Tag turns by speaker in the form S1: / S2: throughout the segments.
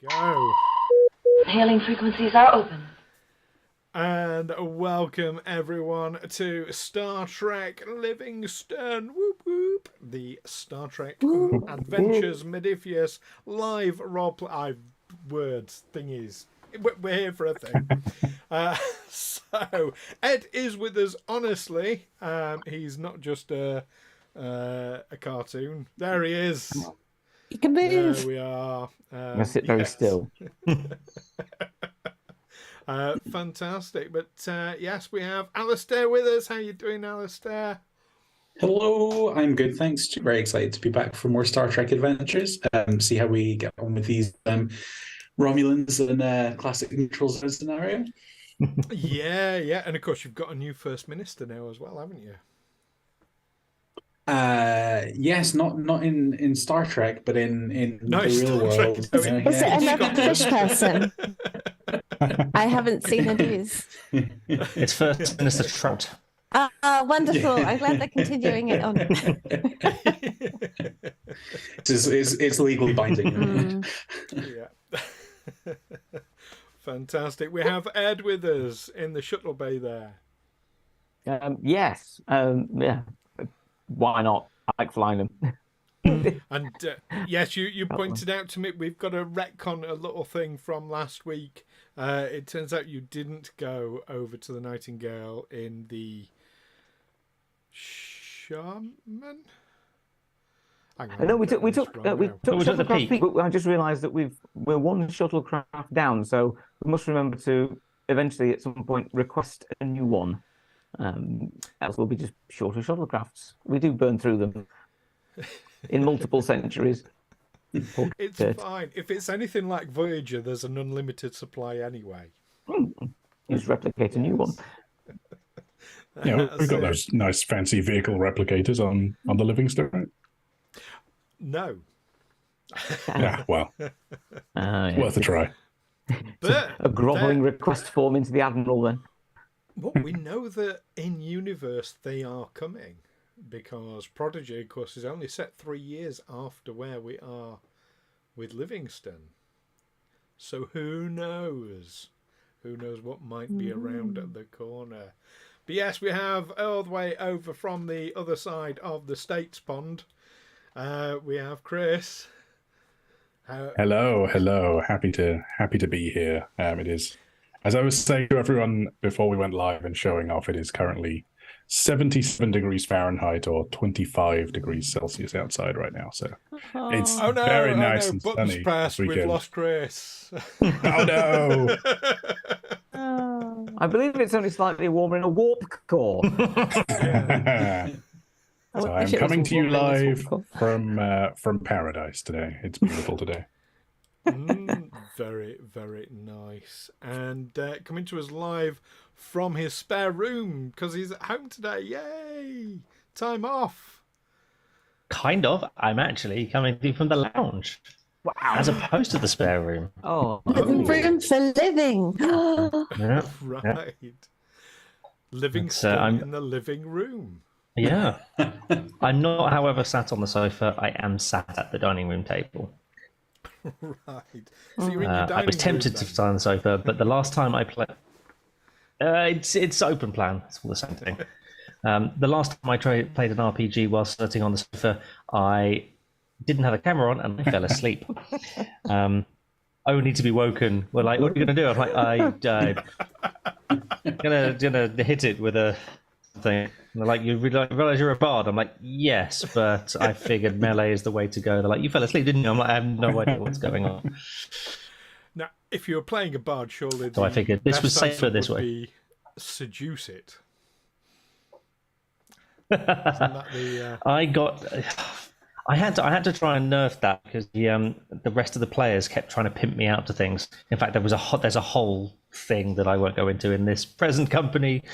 S1: Go.
S2: Hailing frequencies are open.
S1: And welcome everyone to Star Trek Livingstone. Whoop whoop. The Star Trek Adventures Modiphius live roleplay words thingies. We're here for a thing. So Ed is with us. Honestly, he's not just a cartoon. There he is.
S3: You can move.
S1: There we are.
S3: I'm gonna sit very still.
S1: Fantastic. But yes, we have Alastair with us. How you doing, Alastair?
S4: Hello, I'm good, thanks. Very excited to be back for more Star Trek adventures. See how we get on with these Romulans and classic neutral zone scenario.
S1: Yeah. And of course, you've got a new First Minister now as well, haven't you?
S4: Yes, not in Star Trek, but in the real world.
S3: Is it another fish person? I haven't seen the news.
S5: It's First Minister Trout.
S3: Wonderful. I'm glad they're continuing it on.
S4: It's legally binding.
S1: Yeah. Fantastic. We have Ed with us in the shuttle bay there.
S3: Yes. Yeah. Why not? I like flying them.
S1: And yes, you pointed out to me we've got to retcon a little thing from last week. It turns out you didn't go over to the Nightingale in the Shaman.
S3: No, we took
S5: the peak.
S3: but I just realised that we're one shuttlecraft down, so we must remember to eventually at some point request a new one. Else we'll be just shorter shuttlecrafts. We do burn through them in multiple centuries.
S1: It's fine. If it's anything like Voyager, there's an unlimited supply anyway.
S3: Just replicate a new one.
S6: Yeah, we've got those nice fancy vehicle replicators on the Livingstone.
S1: No.
S6: Yeah, well, worth a try.
S1: But
S3: a grovelling request form into the Admiral then.
S1: Well, we know that in universe they are coming because Prodigy, of course, is only set 3 years after where we are with Livingstone. So who knows? Who knows what might be around at the corner? But yes, we have all the way over from the other side of the States pond. We have Chris.
S6: Hello. Happy to be here. It is, as I was saying to everyone before we went live and showing off, it is currently 77 degrees Fahrenheit or 25 degrees Celsius outside right now. So it's very nice and
S1: Buttons
S6: sunny.
S1: pressed, we've lost Chris.
S6: Oh no!
S3: I believe it's only slightly warmer in a warp core.
S6: So I'm coming to you live from paradise today. It's beautiful today.
S1: Very, very nice. And coming to us live from his spare room because he's at home today. Yay! Time off.
S5: Kind of. I'm actually coming to you from the lounge.
S3: Wow.
S5: As opposed to the spare room.
S3: Oh,
S2: Room for living.
S5: Yeah.
S1: Right. Livingstone in the living room.
S5: Yeah. I'm not, however, sat on the sofa. I am sat at the dining room table.
S1: Right. So you're in your dining
S5: I was tempted to sit on the sofa, but the last time I played... it's open plan. It's all the same thing. The last time I played an RPG while sitting on the sofa, I didn't have a camera on and I fell asleep. Only to be woken. We're like, what are you going to do? I'm like, I'm gonna hit it with a thing. And they're like, you realize you're a bard? I'm like, yes, but I figured melee is the way to go. They're like, you fell asleep, didn't you? I'm like, I have no idea what's going on.
S1: Now, if you were playing a bard, surely
S5: So I figured this was
S1: best
S5: safer
S1: answer
S5: this
S1: would
S5: way.
S1: be seduce it. Isn't that the,
S5: I had to try and nerf that because the rest of the players kept trying to pimp me out to things. In fact, there's a whole thing that I won't go into in this present company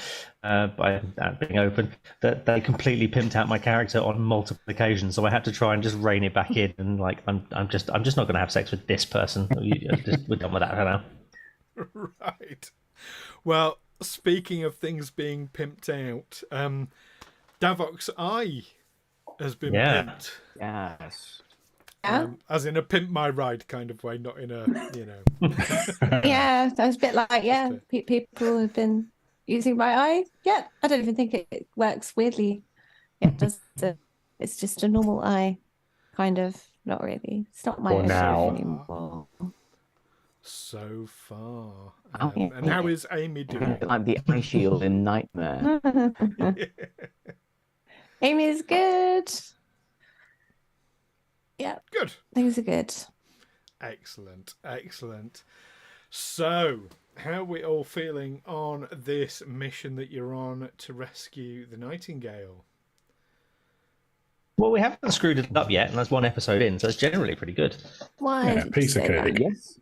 S5: by that being open, that they completely pimped out my character on multiple occasions. So I had to try and just rein it back in and like I'm just not going to have sex with this person. We're done with that right now.
S1: Right. Well, speaking of things being pimped out, Davok's eye has been pimped.
S3: Yes.
S1: As in a pimp my ride kind of way, not in a,
S2: Yeah, that was a bit like, people have been using my eye. Yeah, I don't even think it works weirdly. It does. It's just a normal eye, kind of. Not really. It's not my
S5: For
S2: issue
S5: now.
S2: anymore.
S1: So far.
S3: Yeah.
S1: And how is Amy doing?
S3: Like the eye shield in Nightmare.
S2: Amy's good. Yeah,
S1: Good.
S2: things are good.
S1: Excellent. So, how are we all feeling on this mission that you're on to rescue the Nightingale?
S5: Well, we haven't screwed it up yet, and that's one episode in, so it's generally pretty good.
S2: Why?
S6: Yeah,
S2: did
S6: piece
S2: you
S6: of
S2: say that?
S6: cake.
S3: Yes.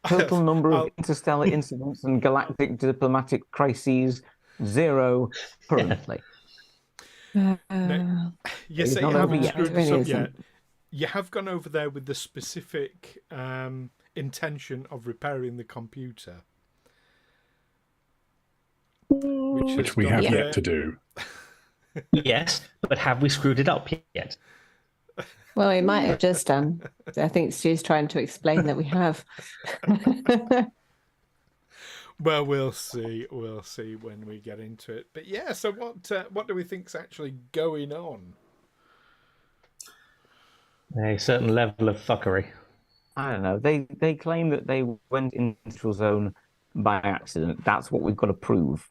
S3: Total number of interstellar incidents and galactic diplomatic crises, 0 currently.
S1: No, you
S3: It's
S1: say you
S3: not over
S1: haven't
S3: yet.
S1: screwed
S2: It
S1: this
S2: really
S1: up yet.
S2: isn't.
S1: You have gone over there with the specific intention of repairing the computer.
S6: Which we have yet to do.
S5: Yes, but have we screwed it up yet?
S2: Well, we might have just done. I think Stu's trying to explain that we have.
S1: Well, we'll see. We'll see when we get into it. But yeah, so what do we think's actually going on?
S5: A certain level of fuckery.
S3: I don't know. They claim that they went in neutral zone by accident. That's what we've got to prove.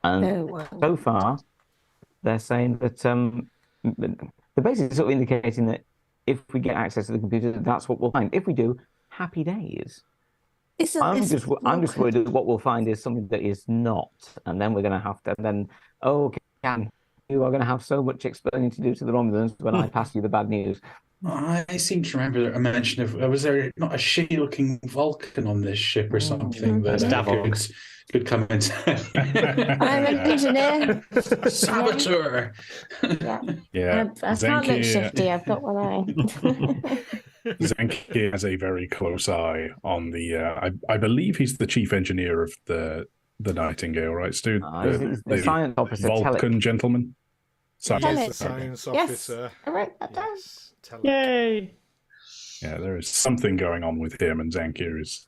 S3: And
S2: Oh, wow.
S3: so far, they're saying that they're basically sort of indicating that if we get access to the computer, that's what we'll find. If we do, happy days. I'm just worried that what we'll find is something that is not, and then we're going to have to. And then, you are going to have so much explaining to do to the Romulans when I pass you the bad news.
S4: I seem to remember a mention of, was there not a shitty-looking Vulcan on this ship or something that
S5: That's Davok.
S4: could come into?
S2: I'm an engineer.
S4: Saboteur.
S6: Yeah.
S2: I can't look shifty. I've got one eye.
S6: Zankir has a very close eye on the. I believe he's the chief engineer of the Nightingale, right, Stu?
S3: He's the science officer.
S6: Vulcan gentleman.
S1: Yes,
S2: Tele-
S1: the science
S2: Yes,
S1: officer.
S2: I wrote that down.
S1: Yes.
S5: Yay!
S6: Yeah, there is something going on with him, and Zankir is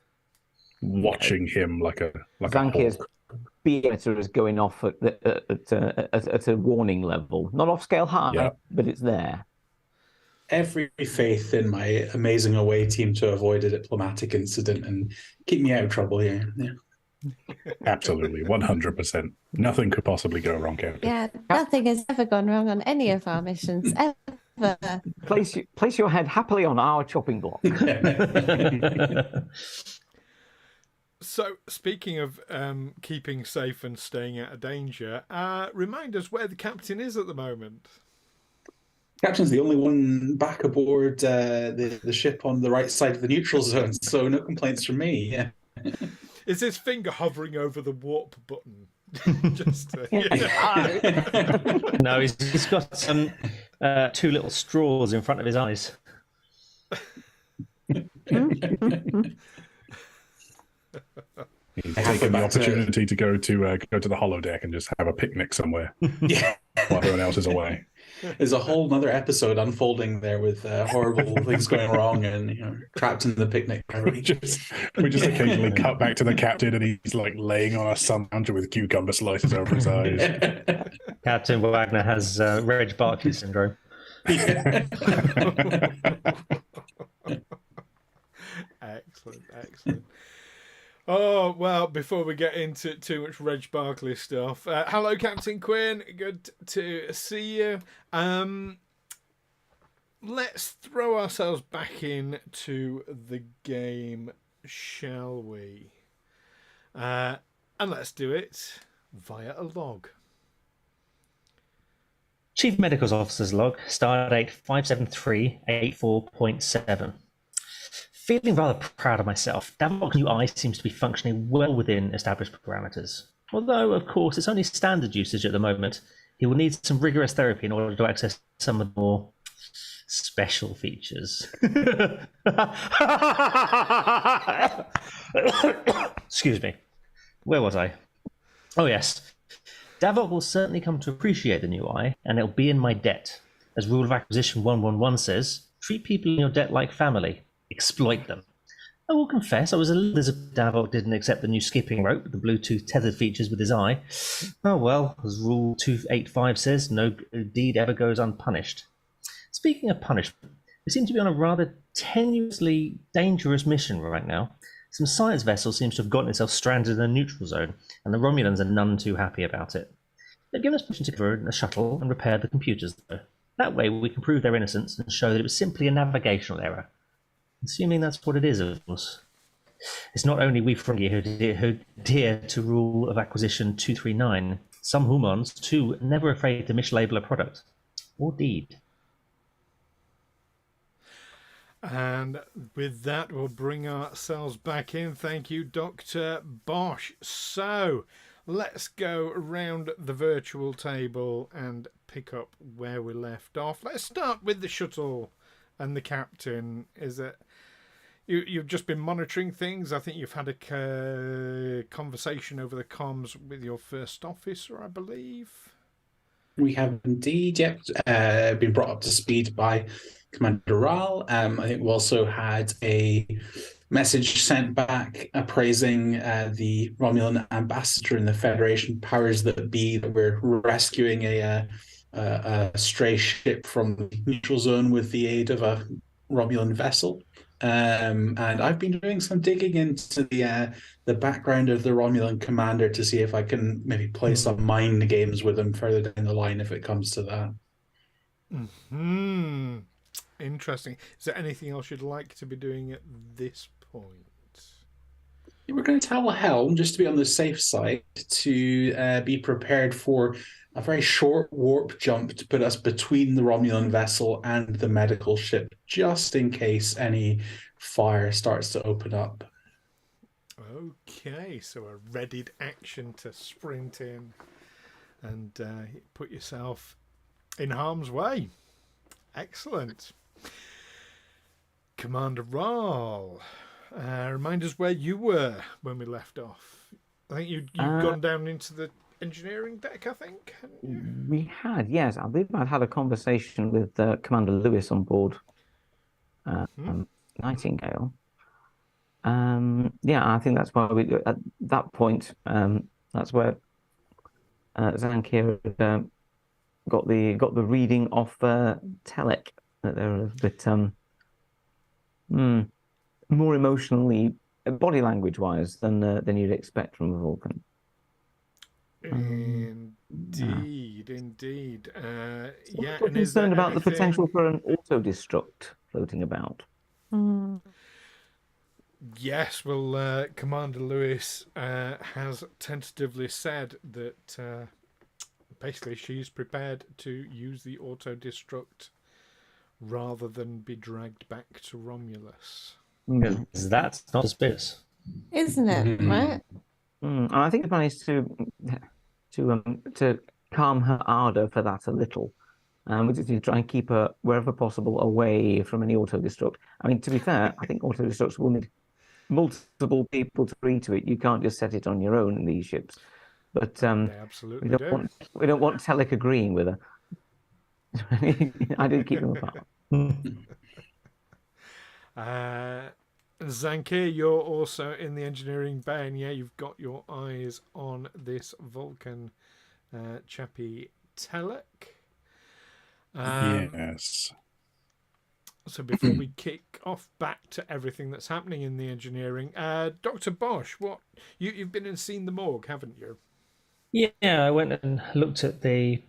S6: watching him like a
S3: Zankir's
S6: hawk.
S3: theatre is going off at a warning level, not off scale high, but it's there.
S4: Every faith in my amazing away team to avoid a diplomatic incident and keep me out of trouble here. Yeah.
S6: Absolutely, 100%. Nothing could possibly go wrong, Captain.
S2: Yeah, nothing has ever gone wrong on any of our missions ever.
S3: Place your head happily on our chopping block.
S1: So, speaking of keeping safe and staying out of danger, remind us where the captain is at the moment.
S4: Captain's the only one back aboard the ship on the right side of the neutral zone, so no complaints from me. Yeah.
S1: Is his finger hovering over the warp button? Just
S5: No, he's got some 2 little straws in front of his eyes.
S6: He's taking the opportunity to go to the holodeck and just have a picnic somewhere
S4: Yeah.
S6: while everyone else is away.
S4: There's a whole other episode unfolding there with horrible things going wrong and trapped in the picnic.
S6: We just occasionally cut back to the captain and he's like laying on a sun lounger with cucumber slices over his eyes.
S5: Captain Wagner has Reg Barkley syndrome.
S1: Excellent. Oh, well, before we get into too much Reg Barkley stuff, hello, Captain Quinn. Good to see you. Let's throw ourselves back into the game, shall we? And let's do it via a log.
S5: Chief Medical Officer's log, stardate 57384.7. Feeling rather proud of myself, Davok's new eye seems to be functioning well within established parameters. Although, of course, it's only standard usage at the moment. He will need some rigorous therapy in order to access some of the more special features. Excuse me. Where was I? Oh, yes. Davok will certainly come to appreciate the new eye, and it'll be in my debt. As Rule of Acquisition 111 says, Treat people in your debt like family. Exploit them. I will confess I was a little disappointed Davok didn't accept the new skipping rope with the Bluetooth tethered features with his eye. Oh well, as Rule 285 says, no deed ever goes unpunished. Speaking of punishment, we seem to be on a rather tenuously dangerous mission right now. Some science vessel seems to have gotten itself stranded in a neutral zone, and the Romulans are none too happy about it. They've given us permission to cover a shuttle and repair the computers, though. That way we can prove their innocence and show that it was simply a navigational error. Assuming that's what it is, of course. It's not only we from here who adhere to rule of acquisition 239. Some humans, too, never afraid to mislabel a product. Or deed.
S1: And with that, we'll bring ourselves back in. Thank you, Dr. Bosh. So, let's go around the virtual table and pick up where we left off. Let's start with the shuttle and the captain. Is it you've just been monitoring things? I think you've had a conversation over the comms with your first officer, I believe.
S4: We have indeed, yep, been brought up to speed by Commander Wraal. I think we also had a message sent back appraising the Romulan ambassador and the Federation powers that be that we're rescuing a stray ship from the neutral zone with the aid of a Romulan vessel. And I've been doing some digging into the background of the Romulan commander to see if I can maybe play some mind games with him further down the line if it comes to that.
S1: Hmm. Interesting. Is there anything else you'd like to be doing at this point?
S4: We're going to tell Helm, just to be on the safe side, to be prepared for a very short warp jump to put us between the Romulan vessel and the medical ship, just in case any fire starts to open up.
S1: Okay, so a readied action to sprint in and put yourself in harm's way. Excellent. Commander Wraal, remind us where you were when we left off. I think you'd gone down into the engineering deck, I think.
S3: We had, yes. I believe I'd had a conversation with Commander Lewis on board Nightingale. Yeah, I think that's why we, at that point, that's where Zankir got the reading off Telek, that they were a bit more emotionally, body language wise, than you'd expect from a Vulcan.
S1: Indeed. Yeah,
S3: I'm concerned about the potential for an auto-destruct floating about.
S1: Yes, well, Commander Lewis has tentatively said that basically she's prepared to use the auto-destruct rather than be dragged back to Romulus.
S5: Because that's not suspicious.
S2: Isn't it, right?
S3: I think I've managed to calm her ardor for that a little. We just need to try and keep her, wherever possible, away from any auto-destruct. I mean, to be fair, I think auto-destructs will need multiple people to agree to it. You can't just set it on your own in these ships. But
S1: absolutely
S3: we don't want Telek agreeing with her. I do keep them apart.
S1: Zankir, you're also in the engineering bay, and yeah, you've got your eyes on this Vulcan chappie Telek.
S6: Yes.
S1: So before we kick off back to everything that's happening in the engineering, Dr. Bosh, what you've been and seen the morgue, haven't you?
S5: Yeah, I went and looked at the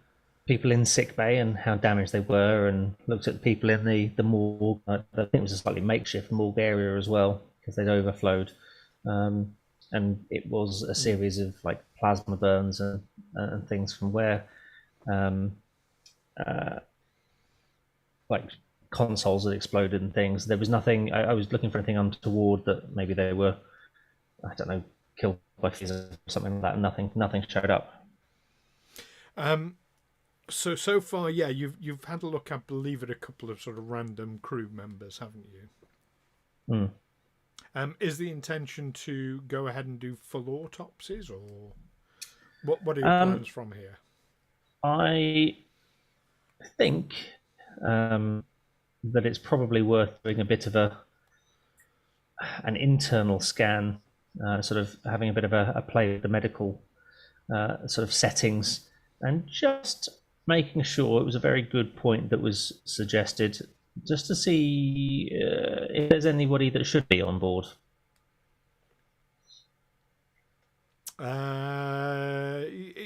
S5: people in sick bay and how damaged they were, and looked at the people in the morgue. I think it was a slightly makeshift morgue area as well because they'd overflowed, and it was a series of like plasma burns and things from where like consoles had exploded and things. There was nothing. I was looking for anything untoward that maybe they were, I don't know, killed by phaser or something like that. Nothing showed up.
S1: So far, yeah, you've had a look, I believe, at a couple of sort of random crew members, haven't you? Is the intention to go ahead and do full autopsies, or what are your plans from here?
S5: I think that it's probably worth doing a bit of an internal scan, sort of having a bit of a play with the medical sort of settings, and just making sure. It was a very good point that was suggested, just to see if there's anybody that should be on board.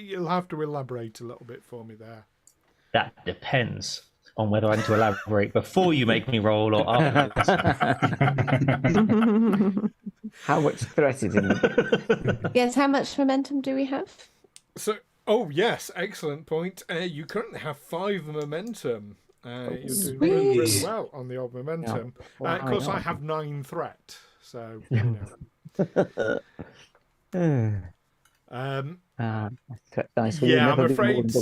S1: You'll have to elaborate a little bit for me there.
S5: That depends on whether I need to elaborate before you make me roll or afterwards.
S3: How much threat is in them?
S2: Yes, how much momentum do we have?
S1: So, oh yes, excellent point. You currently have 5 momentum. You're doing really, really well on the old momentum. Of course, I have 9 threat. So, you know.
S3: Nice.
S1: Yeah, I'm afraid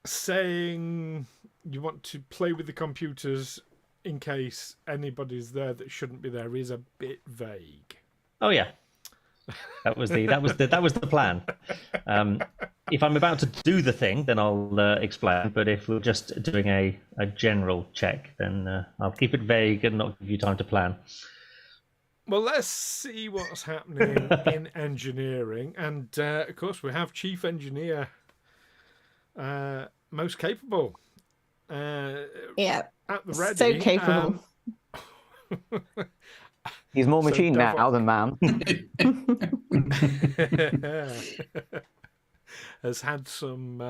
S1: saying you want to play with the computers in case anybody's there that shouldn't be there is a bit vague.
S5: Oh yeah, that was the plan. If I'm about to do the thing, then I'll explain. But if we're just doing a general check, then I'll keep it vague and not give you time to plan.
S1: Well, let's see what's happening in engineering. And, of course, we have Chief Engineer, most capable.
S2: Yeah.
S1: At the ready.
S2: So capable.
S3: He's more machine now than man.
S1: Has had some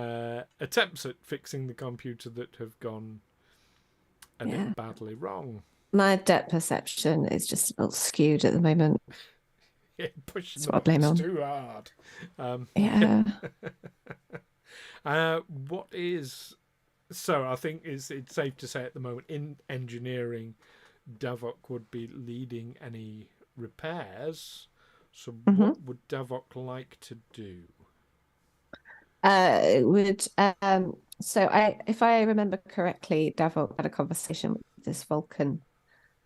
S1: attempts at fixing the computer that have gone a bit badly wrong.
S2: My depth perception is just a little skewed at the moment.
S1: It pushes
S2: what I blame on.
S1: too hard.
S2: Yeah.
S1: What is... So I think it's safe to say at the moment in engineering, Davok would be leading any repairs. So what would Davok like to do?
S2: If I remember correctly, Davok had a conversation with this Vulcan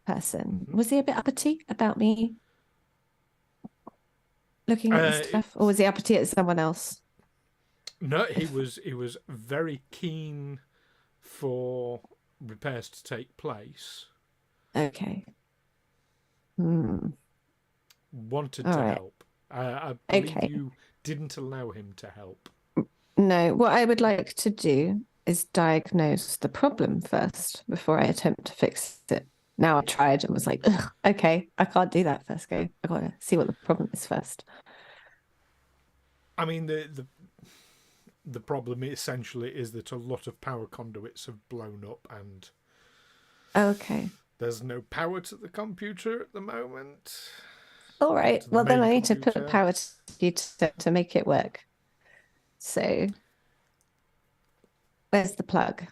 S2: person. Was he a bit uppity about me looking at this stuff, or was he uppity at someone else?
S1: No, he was very keen for repairs to take place.
S2: Okay.
S1: Wanted to help. I believe you didn't allow him to help.
S2: No, what I would like to do is diagnose the problem first before I attempt to fix it. Now I tried and was like, ugh, okay, I can't do that first go. I got to see what the problem is first.
S1: I mean, the problem essentially is that a lot of power conduits have blown up and
S2: okay,
S1: there's no power to the computer at the moment.
S2: All right, well then I need to put power to the computer to make it work. So where's the plug?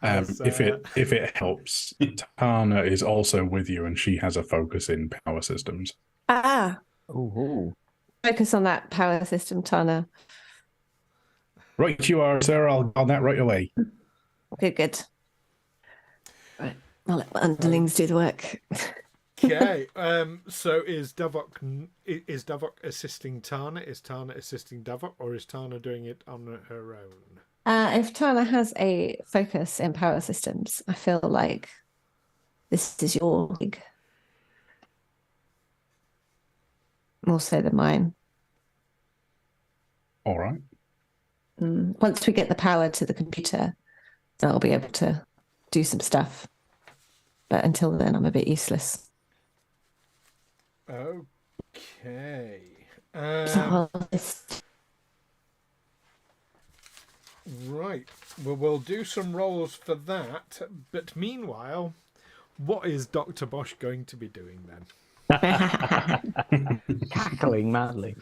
S6: If it helps, Tana is also with you, and she has a focus in power systems.
S3: Ooh.
S2: Focus on that power system, Tana.
S6: Right, you are, sir. I'll on that right away.
S2: Good. Right, I'll let my underlings do the work.
S1: Okay. So is Davok assisting Tana? Is Tana assisting Davok, or is Tana doing it on her own?
S2: If Tana has a focus in power systems, I feel like this is your league. More so than mine.
S6: All right.
S2: Once we get the power to the computer, then I'll be able to do some stuff. But until then, I'm a bit useless.
S1: Okay. Right. Well, we'll do some rolls for that. But meanwhile, what is Dr. Bosh going to be doing then?
S3: Cackling madly.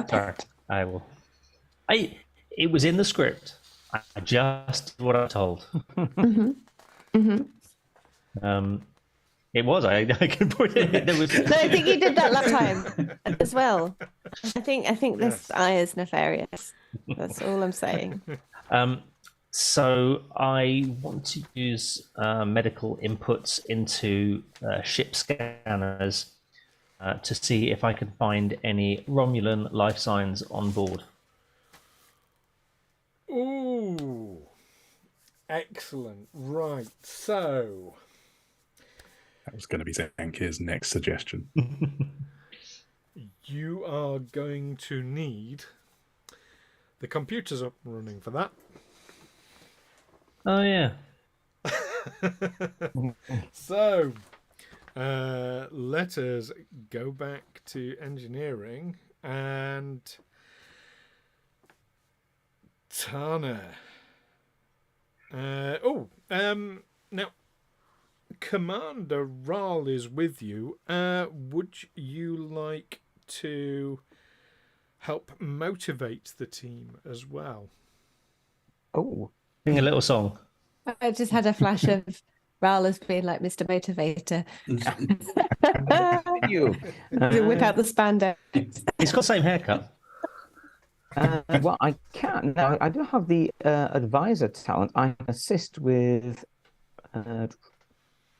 S5: Sorry, I will. It was in the script. I just did what I told. It was. I can put it. There was...
S2: No, I think you did that last time as well. I think this eye is nefarious. That's all I'm saying.
S5: So I want to use medical inputs into ship scanners to see if I can find any Romulan life signs on board.
S1: Ooh. Ooh. Excellent. Right. So.
S6: That was going to be Zankir's next suggestion.
S1: You are going to need the computers up and running for that.
S5: Oh, yeah.
S1: So, let us go back to engineering and Tana. Now, Commander Wraal is with you. Would you like to help motivate the team as well?
S3: Oh,
S5: Sing a little song.
S2: I just had a flash of Wraal as being like Mr. Motivator.
S3: you.
S2: Whip out the spandex.
S5: He's got the same haircut.
S3: Well, I can now. I do have the advisor talent. I can assist with. I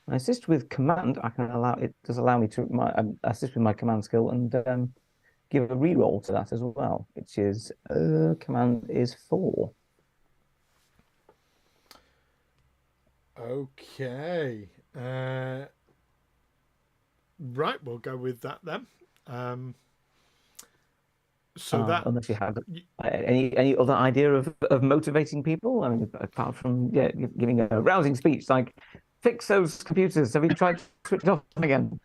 S3: assist with command. I can allow it. Does allow me to assist with my command skill and give a reroll to that as well, which is command is 4.
S1: Okay. Right, we'll go with that then.
S3: Unless you have any other idea of motivating people, I mean, apart from giving a rousing speech like "Fix those computers." Have you tried to switch it off again?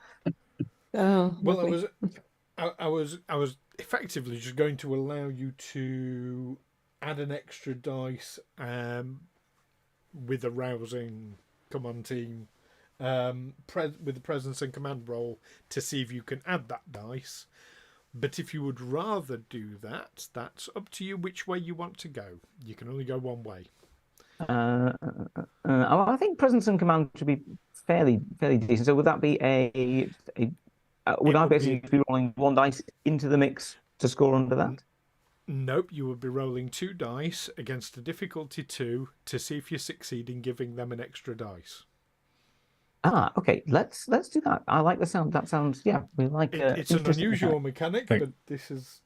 S2: Oh,
S1: well,
S2: lovely.
S1: I was effectively just going to allow you to add an extra dice with a rousing command team with the presence and command roll to see if you can add that dice. But if you would rather do that, that's up to you which way you want to go. You can only go one way.
S3: I think presence and command should be fairly decent. So would that be would I basically be rolling 1 dice into the mix to score under that?
S1: Nope, you would be rolling 2 dice against a difficulty 2 to see if you succeed in giving them an extra dice.
S3: Okay. Let's do that. I like the sound. That sounds we like.
S1: It's an unusual mechanic, but this is.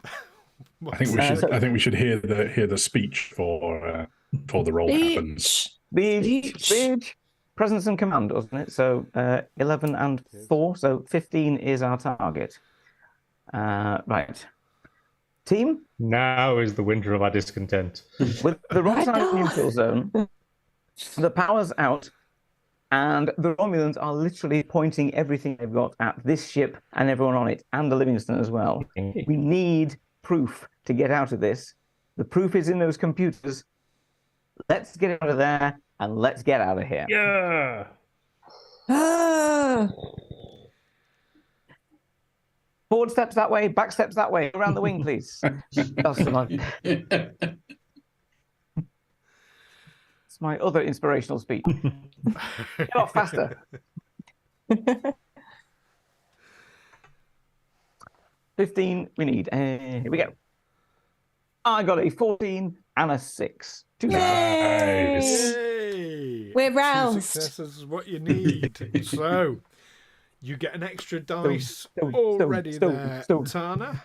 S6: I think we should hear the speech for the roll happens.
S3: Speech. Presence and command, wasn't it? So 11 and 4, so 15 is our target. Right. Team?
S5: Now is the winter of our discontent.
S3: With the wrong side of the neutral zone, the power's out, and the Romulans are literally pointing everything they've got at this ship and everyone on it, and the Livingstone as well. We need proof to get out of this. The proof is in those computers. Let's get out of there, and let's get out of here.
S5: Yeah!
S3: Forward steps that way, back steps that way. Around the wing, please. That's my other inspirational speech. Get off faster. 15 we need. Here we go. I got a 14 and a 6.
S6: Nice.
S1: Yay!
S2: We're
S1: 2
S2: roused.
S1: successes is what you need. So you get an extra dice already there, Tana.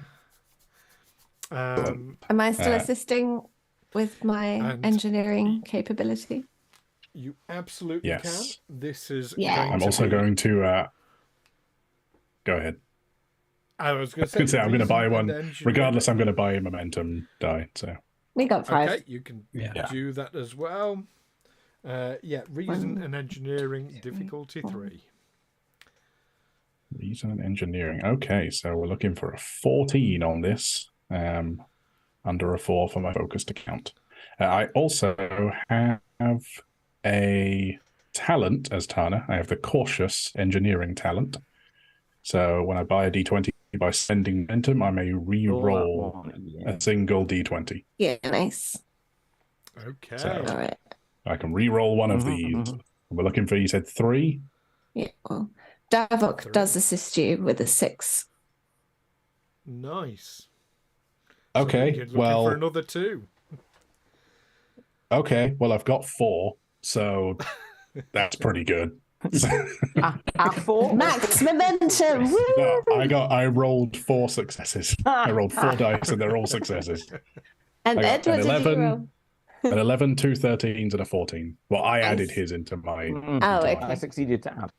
S2: Am I still assisting with my engineering capability?
S1: You absolutely
S6: Yes.
S1: can. This is.
S6: I'm also going to go ahead.
S1: I was going to say
S6: I'm going to buy one.
S1: engineering.
S6: Regardless, I'm going to buy a momentum die. So
S2: We got 5.
S1: Okay, you can do that as well. Reason and engineering difficulty 3.
S6: reason and engineering. Okay, so we're looking for a 14 on this. Under a 4 for my focus to count. I also have a talent as Tana. I have the cautious engineering talent. So when I buy a D20 by spending momentum, I may re-roll a single D20.
S2: Yeah, nice.
S1: Okay.
S6: So
S2: All right.
S6: I can re-roll one of these. We're looking for, you said 3?
S2: Yeah. Well, Davok does assist you with a 6.
S1: Nice.
S6: Okay,
S1: So
S6: well,
S1: for another 2.
S6: Okay, well, I've got 4, so that's pretty good.
S3: 4?
S2: Max momentum.
S6: No, I rolled 4 successes. I rolled 4 dice, and they're all successes.
S2: And
S6: I got
S2: Ed, what
S6: an
S2: did you
S6: 11.
S2: roll?
S6: An 11, 2 13s, and a 14. Well, I added
S2: Nice.
S6: his into my.
S2: Oh, okay.
S3: I succeeded to add.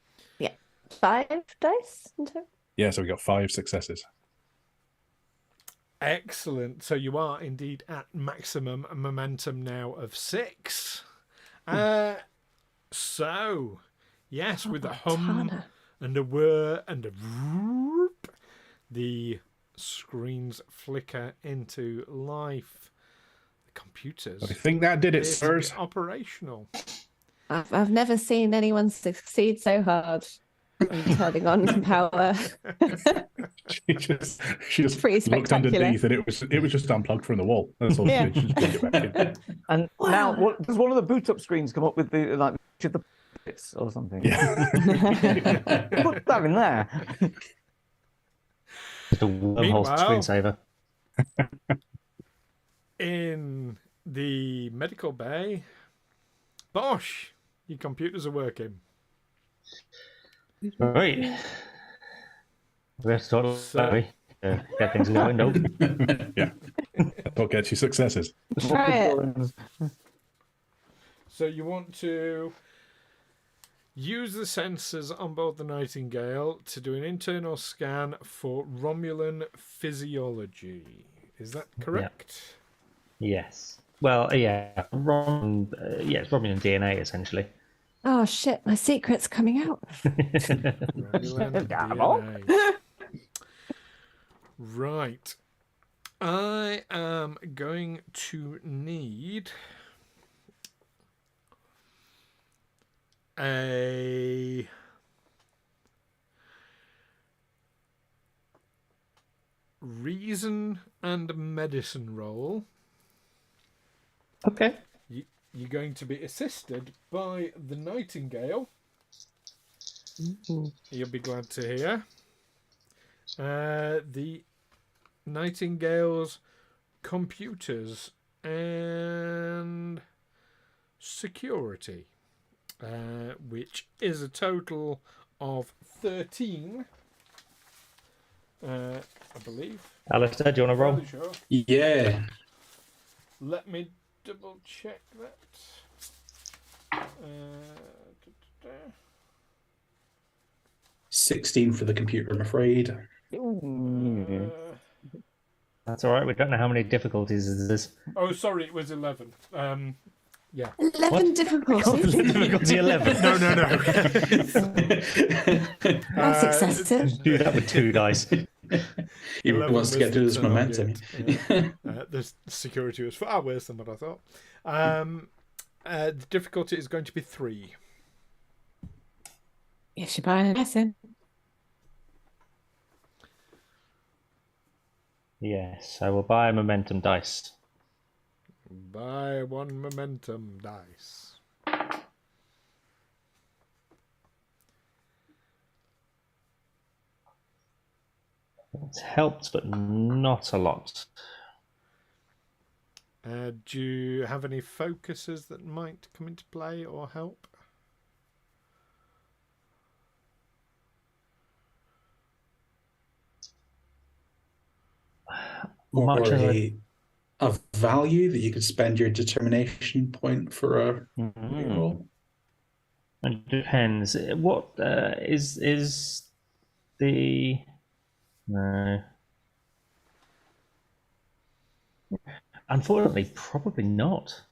S2: 5 dice in total?
S6: Yeah, so we got 5 successes.
S1: Excellent. So you are indeed at maximum momentum now of 6. So, yes, with a hum
S2: Tana.
S1: and a whir and a whoop, the screens flicker into life. The computers
S6: I think that did it,
S1: appear to be
S6: sirs.
S1: operational.
S2: I've never seen anyone succeed so hard in turning on power.
S6: She just
S2: Pretty
S6: looked
S2: spectacular.
S6: underneath, and it was just unplugged from the wall. That's all.
S2: Yeah.
S6: She just plugged it back in.
S3: And now, does one of the boot up screens come up with the the bits or something?
S6: Yeah.
S3: Put that in there.
S5: The wormhole
S1: Meanwhile-
S5: screensaver.
S1: In the medical bay, Bosh, your computers are working.
S5: Right. We have to talk
S1: So-
S5: get things going, no?
S6: Yeah. That'll get you successes.
S2: Try it.
S1: So you want to use the sensors on board the Nightingale to do an internal scan for Romulan physiology. Is that correct?
S5: Yes. Well, yeah. It's Romulan DNA, essentially.
S2: Oh shit, my secret's coming out.
S1: Romulan DNA. Right. I am going to need a reason and medicine roll.
S5: Okay.
S1: You're going to be assisted by the Nightingale. You'll be glad to hear. The Nightingale's computers and security, which is a total of 13, I believe.
S5: Alastair, do you want to roll?
S1: Fairly sure.
S4: Yeah.
S1: Let me double check that.
S4: 16 for the computer, I'm afraid.
S5: That's all right. We don't know how many difficulties it is.
S1: Oh, sorry, it was 11. Yeah.
S2: 11 difficulties.
S5: Difficulty 11.
S1: No.
S2: That's excessive.
S5: Do that with 2 dice.
S4: He
S1: 11
S4: wants to get
S1: was
S4: through this
S1: the
S4: momentum.
S1: target. The security was far worse than what I thought. The difficulty is going to be 3.
S2: Yes, you're buying a lesson.
S5: Yes, I will buy a momentum dice.
S1: Buy 1 momentum dice.
S5: It's helped, but not a lot.
S1: Do you have any focuses that might come into play or help?
S4: Or
S5: Much of it.
S4: a value that you could spend your determination point for a
S5: Mm.
S4: roll.
S5: It depends. What is the no? Unfortunately, probably not.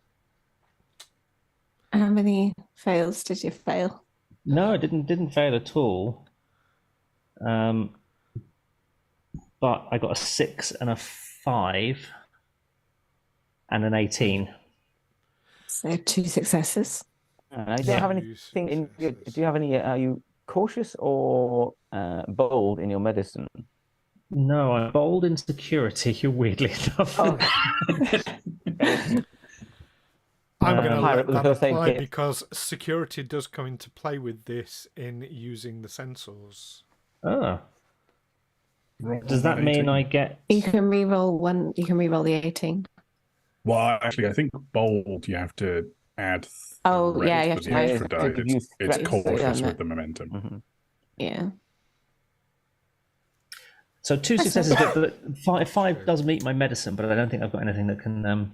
S2: How many fails did you fail?
S5: No, it didn't fail at all. But I got a 6 and a 5 and an 18.
S2: So 2 successes.
S3: I don't have anything in. Do you have any? Are you cautious or bold in your medicine?
S5: No, I'm bold in security, weirdly enough.
S3: Oh.
S1: I'm going to
S3: Pirate
S1: let
S3: with
S1: that
S3: the first aid
S1: apply
S3: kit.
S1: because security does come into play with this in using the sensors.
S5: Oh. Does that mean I get?
S2: You can re-roll one. You can re-roll the 18.
S6: Well, actually, I think bold you have to add.
S2: Oh, yeah, you have
S6: for
S2: to
S6: the
S2: add
S6: extra
S3: to
S6: die.
S3: use
S6: It's
S3: threats,
S6: cautious
S2: yeah.
S6: with the momentum.
S3: Mm-hmm.
S2: Yeah.
S5: So 2 successes, but five does meet my medicine, but I don't think I've got anything that can.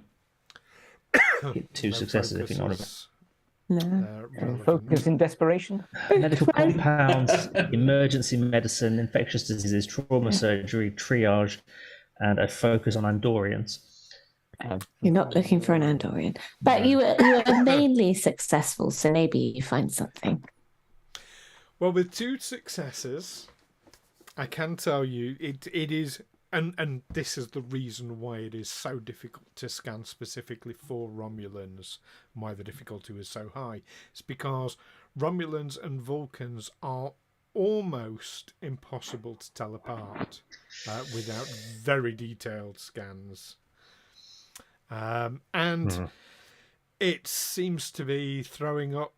S5: Get 2
S1: No
S5: successes if you know what I mean.
S1: focus
S2: No.
S1: relevant.
S3: Focus in desperation.
S5: Medical compounds, emergency medicine, infectious diseases, trauma surgery, triage, and a focus on Andorians.
S2: You're not looking for an Andorian, but you were mainly successful, so maybe you find something.
S1: Well, with 2 successes, I can tell you it is, and this is the reason why it is so difficult to scan specifically for Romulans, why the difficulty was so high. It's because Romulans and Vulcans are almost impossible to tell apart without very detailed scans. And it seems to be throwing up.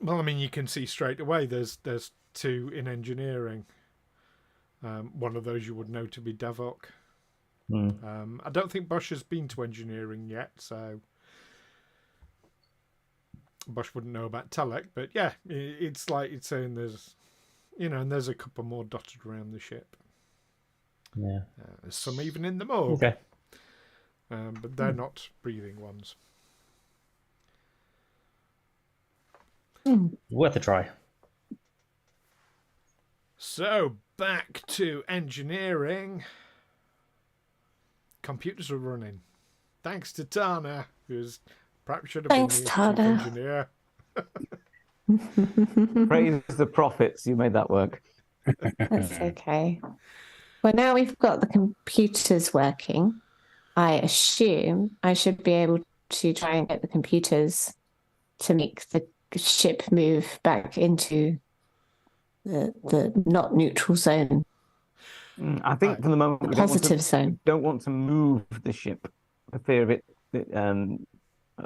S1: Well, I mean, you can see straight away there's 2 in engineering. One of those you would know to be Davok. I don't think Bosh has been to engineering yet, so Bosh wouldn't know about Telek. But yeah, it's like it's saying there's, and there's a couple more dotted around the ship.
S5: Yeah.
S1: There's some even in the morgue.
S5: Okay.
S1: But they're not breathing ones.
S5: Worth a try.
S1: So, back to engineering. Computers are running. Thanks to Tana, who's perhaps should have been the chief engineer.
S3: Praise the prophets, you made that work.
S2: That's okay. Well, now we've got the computers working. I assume I should be able to try and get the computers to make the ship move back into the not neutral zone.
S3: I think for the moment we
S2: Positive zone.
S3: don't want to move the ship for fear of it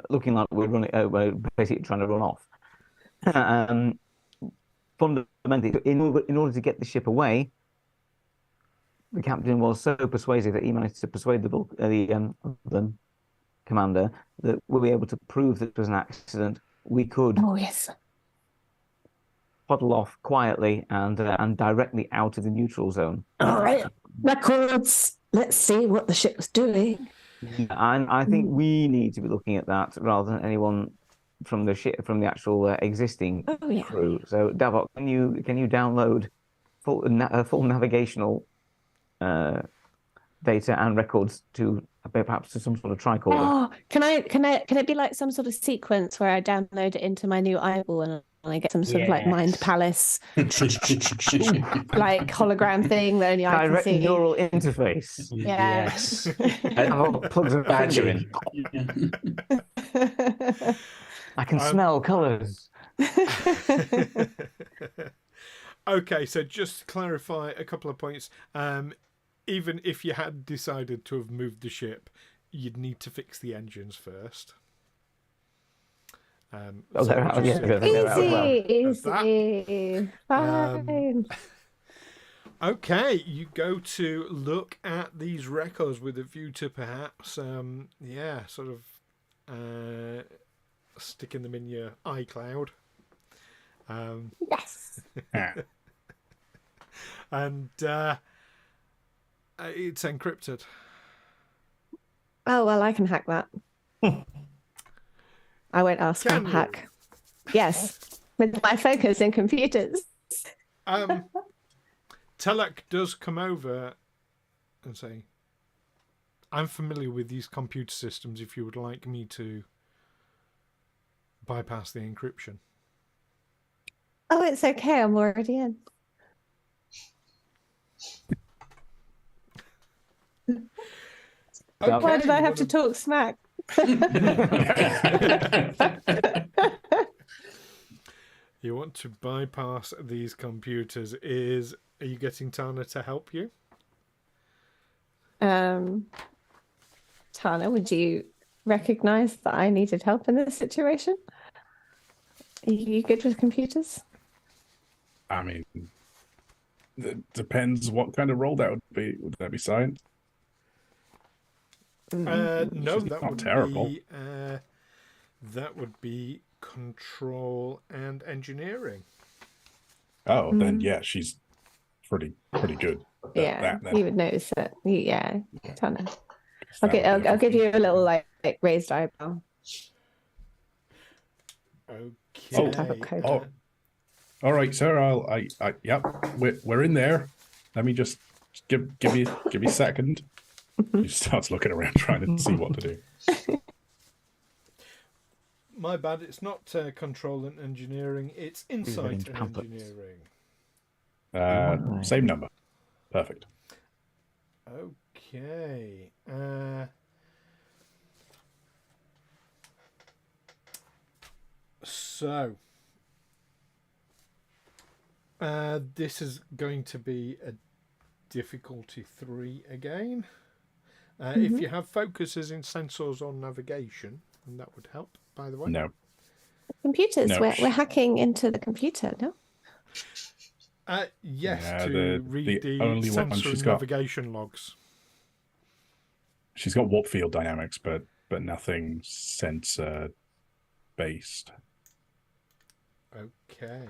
S3: looking like we're basically trying to run off. Fundamentally, in order to get the ship away, the captain was so persuasive that he managed to persuade the commander that we'll be able to prove that it was an accident. We could puddle off quietly and directly out of the neutral zone.
S2: All right, records. Let's see what the ship was doing.
S3: Yeah, and I think we need to be looking at that rather than anyone from the actual existing crew. So, Davok, can you download full navigational data and records to perhaps to some sort of tricorder?
S2: Oh, can it be like some sort of sequence where I download it into my new eyeball and I get some sort of like mind palace like hologram thing that only I can
S3: Direct
S2: see?
S3: neural interface.
S2: Yeah.
S5: Yes.
S3: Plugs a finger in. I can smell colours.
S1: Okay, so just to clarify a couple of points. Even if you had decided to have moved the ship, you'd need to fix the engines first.
S2: Easy. Fine.
S1: Okay, you go to look at these records with a view to perhaps, sort of sticking them in your iCloud.
S2: Yes.
S1: And it's encrypted.
S2: Oh, well, I can hack that. I won't ask for a hack. Yes, with my focus in computers.
S1: Telek does come over and say, I'm familiar with these computer systems if you would like me to bypass the encryption.
S2: Oh, it's okay. I'm already in.
S1: Okay,
S2: why did I have to talk smack?
S1: You want to bypass these computers. Are you getting Tana to help you?
S2: Tana, would you recognize that I needed help in this situation? Are you good with computers?
S6: I mean, it depends what kind of role that would be. Would that be science?
S1: No,
S6: She's
S1: that
S6: not
S1: would
S6: terrible.
S1: be that would be control and engineering.
S6: Oh, then yeah, she's pretty good.
S2: Yeah, you would notice that. Yeah, Tana. Okay, I'll give you a little like raised eyebrow.
S1: Okay.
S6: All right, sir. Yep. We're in there. Let me just give me a second. He starts looking around trying to see what to do.
S1: My bad. It's not control and engineering. It's insight and engineering.
S6: Same number. Perfect.
S1: Okay. So, this is going to be a difficulty 3 again. If you have focuses in sensors or navigation, and that would help, by the way.
S6: No.
S2: Computers.
S6: No.
S2: We're hacking into the computer, no?
S1: Yes, to read the
S6: only one
S1: sensor
S6: she's
S1: and
S6: got.
S1: navigation logs.
S6: She's got warp field dynamics, but nothing sensor based.
S1: Okay.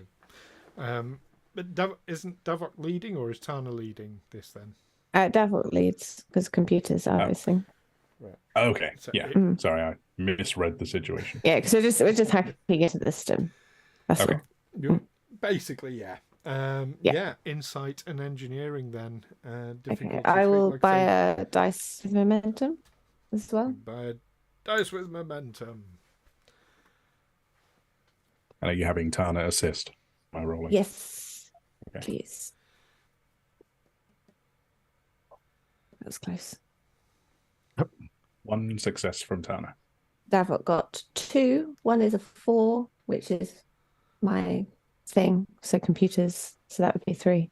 S1: But isn't Davok leading, or is Tana leading this then?
S2: Davok leads because computers are obviously.
S1: Right.
S6: Okay.
S1: So
S6: Yeah. Sorry, I misread the situation.
S2: Yeah, because we're just hacking into the system. That's
S6: Okay.
S2: all.
S1: Basically, yeah. Yeah, insight and engineering then.
S2: Okay, I will buy a dice with momentum as well.
S1: Buy a dice with momentum.
S6: And are you having Tana assist my rolling?
S2: Yes,
S6: Okay.
S2: please. That was close.
S6: 1 success from Tana.
S2: Davok got 2. 1 is a 4, which is my thing. So computers. So that would be 3.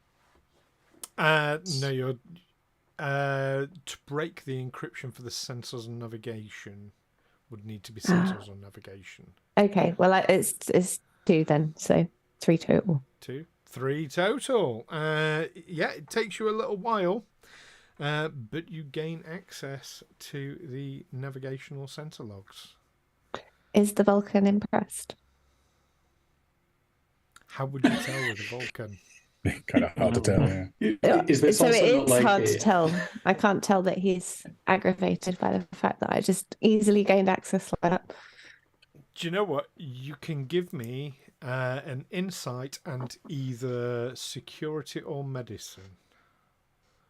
S1: No, you're to break the encryption for the sensors and navigation would need to be sensors or navigation.
S2: Okay, well it's 2 then. So 3 total.
S1: 3 total. Yeah, it takes you a little while. But you gain access to the navigational sensor logs.
S2: Is the Vulcan impressed?
S1: How would you tell with a Vulcan?
S6: Kind of hard to tell, yeah.
S4: Is this
S2: So
S4: also
S2: it
S4: not
S2: is
S4: like
S2: hard to tell. I can't tell that he's aggravated by the fact that I just easily gained access like that.
S1: Do you know what? You can give me an insight and either security or medicine.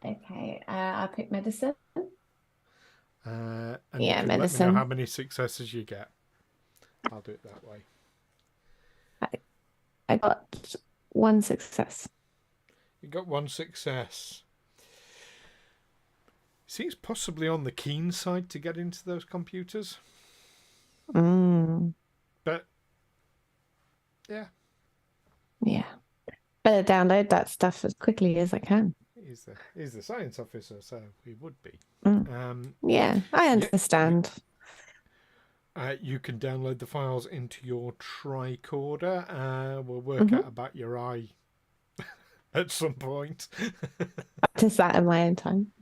S2: Okay, I'll pick medicine.
S1: And
S2: Yeah,
S1: you can
S2: medicine.
S1: let me know how many successes you get. I'll do it that way.
S2: I got 1 success.
S1: You got 1 success. Seems possibly on the keen side to get into those computers. But yeah.
S2: Better download that stuff as quickly as I can.
S1: He's the science officer, so he would be.
S2: Yeah, I understand.
S1: You can download the files into your tricorder. We'll work out about your eye at some point.
S2: Just that in my own time.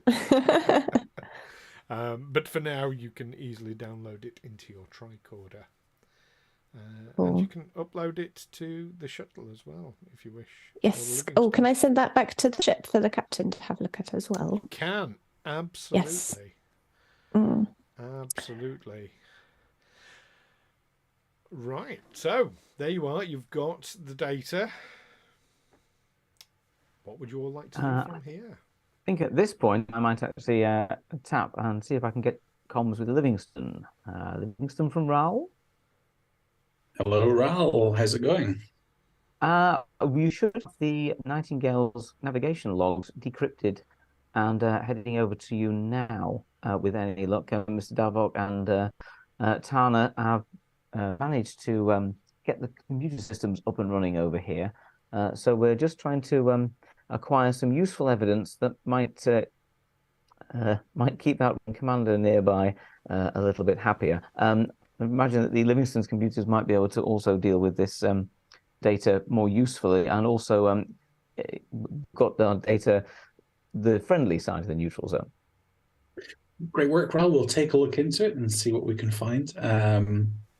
S1: But for now, you can easily download it into your tricorder.
S2: Cool.
S1: And you can upload it to the shuttle as well, if you wish.
S2: Yes. Oh, can I send that back to the ship for the captain to have a look at as well?
S1: Can. Absolutely.
S2: Yes.
S1: Absolutely. Right. So, there you are. You've got the data. What would you all like to do from here?
S3: I think at this point, I might actually tap and see if I can get comms with Livingstone. Livingstone from Wraal?
S4: Hello, Wraal. How's it going?
S3: We should have the Nightingale's navigation logs decrypted and heading over to you now with any luck. Mr. Davok and Tana have managed to get the computer systems up and running over here. So we're just trying to acquire some useful evidence that might keep that commander nearby a little bit happier. Imagine that the Livingstone's computers might be able to also deal with this data more usefully, and also got the data the friendly side of the neutral zone.
S4: Great work, Wraal. We'll take a look into it and see what we can find.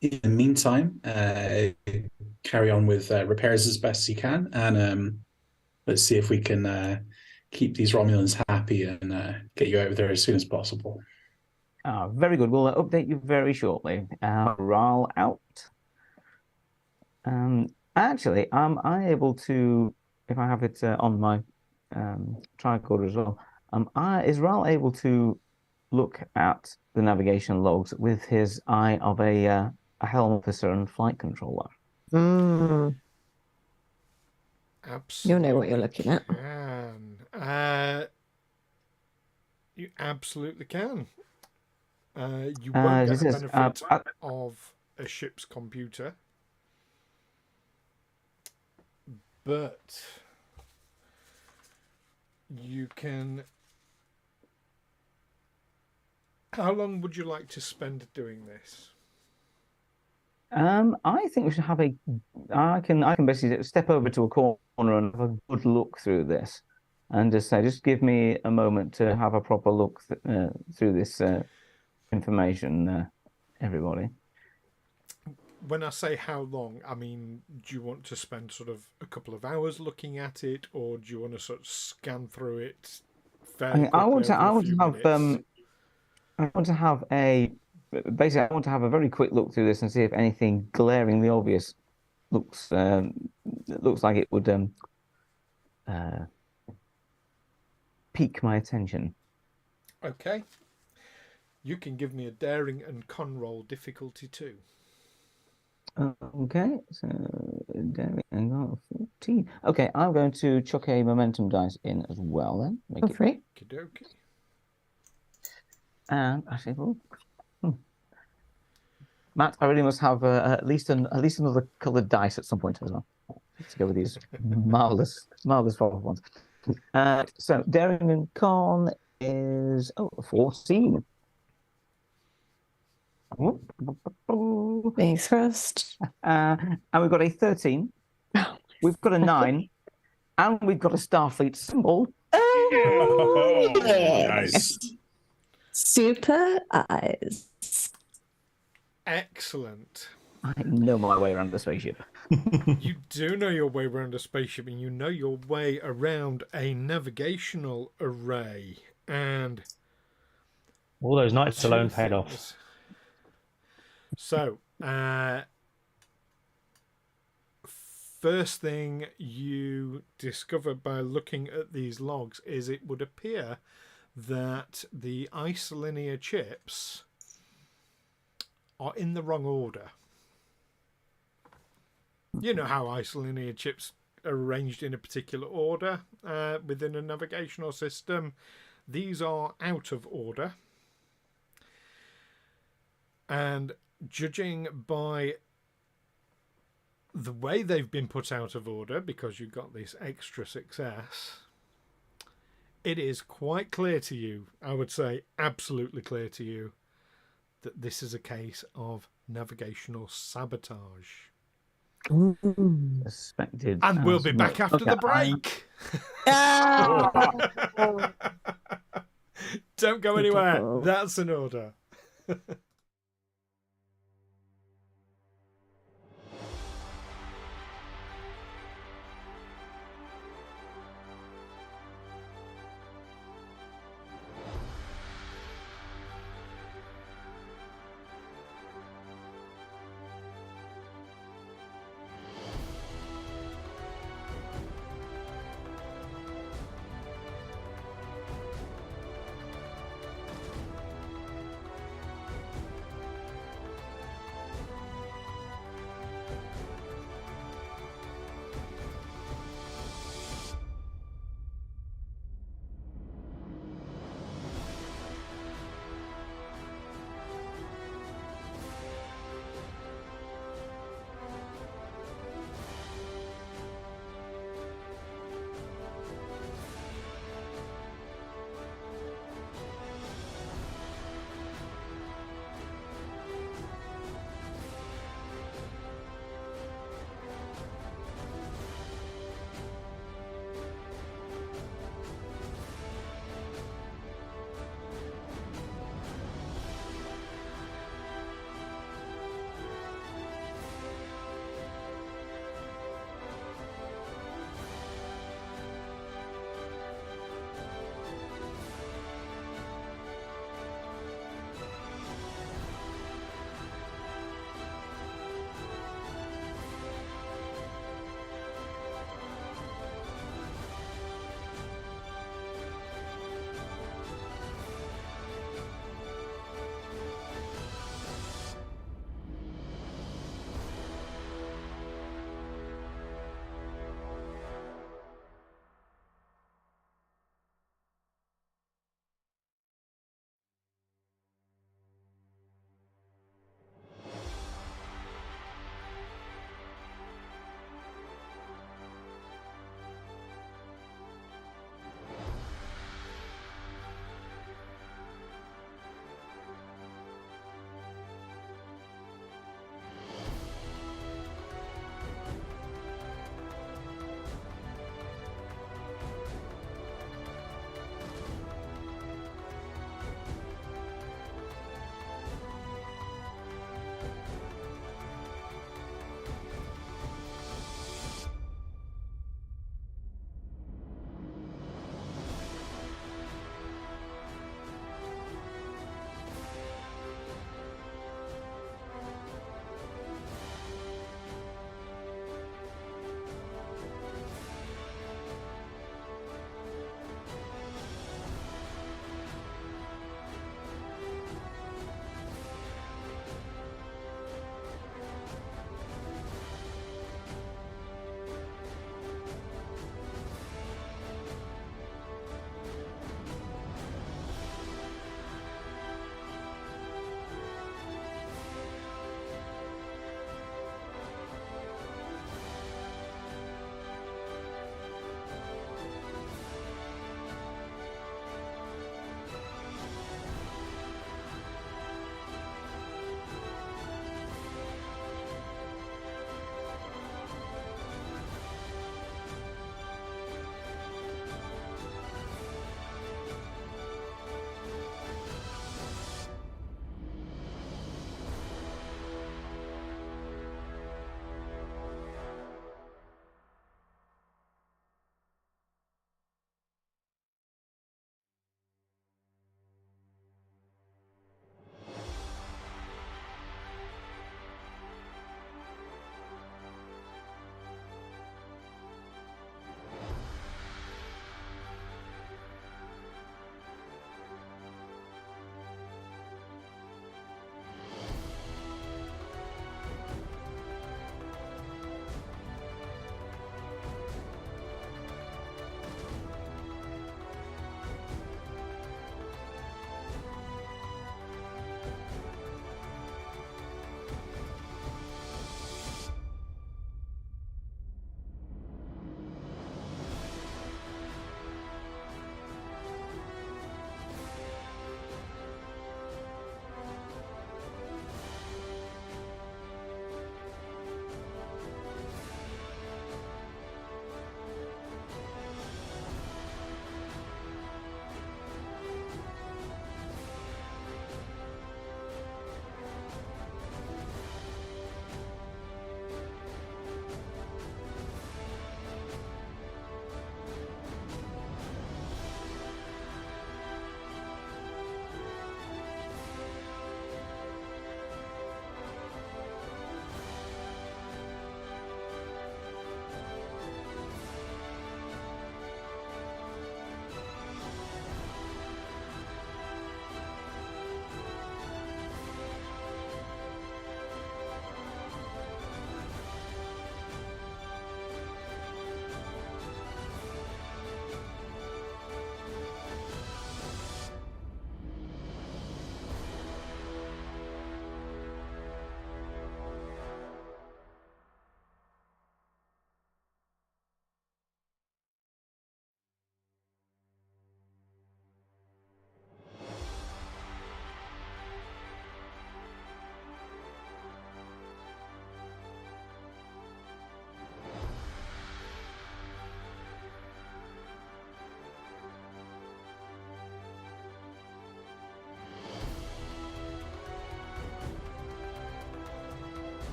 S4: In the meantime, carry on with repairs as best you can, and let's see if we can keep these Romulans happy and get you out of there as soon as possible.
S3: Very good. We'll update you very shortly. Wraal out. Actually, am I able to, if I have it on my tricorder as well, is Wraal able to look at the navigation logs with his eye of a helm officer and flight controller?
S2: Mm.
S1: Absolutely.
S2: You'll know what you're looking at.
S1: You absolutely can. You won't get the benefit of a ship's computer, but you can. How long would you like to spend doing this?
S3: I think we should have a. I can basically step over to a corner and have a good look through this, and just say, just give me a moment to have a proper look through this information, everybody.
S1: When I say how long, I mean, do you want to spend sort of a couple of hours looking at it, or do you want to sort of scan through it fairly quickly? I want
S3: to have a. Basically, I want to have a very quick look through this and see if anything glaringly obvious looks like it would pique my attention.
S1: Okay. You can give me a daring and con roll difficulty too.
S3: Okay, so daring and con 14. Okay, I'm going to chuck a momentum dice in as well then.
S2: Make it free.
S1: Okey-dokey.
S3: And actually, Matt, I really must have at least another coloured dice at some point as well to go with these marvelous ones. So daring and con is 14.
S2: Thanks, Rust.
S3: And we've got a 13. We've got a 9, and we've got a Starfleet symbol.
S2: Oh,
S6: Nice.
S2: Super eyes.
S1: Excellent.
S3: I know my way around the spaceship.
S1: You do know your way around a spaceship, and you know your way around a navigational array. And
S5: all those nights alone paid off.
S1: So, first thing you discover by looking at these logs is it would appear that the isolinear chips are in the wrong order. You know how isolinear chips are arranged in a particular order within a navigational system. These are out of order. And judging by the way they've been put out of order, because you've got this extra success, it is quite clear to you, I would say absolutely clear to you, that this is a case of navigational sabotage.
S3: Suspected.
S1: And we'll be back after the break. Don't go anywhere. That's an order.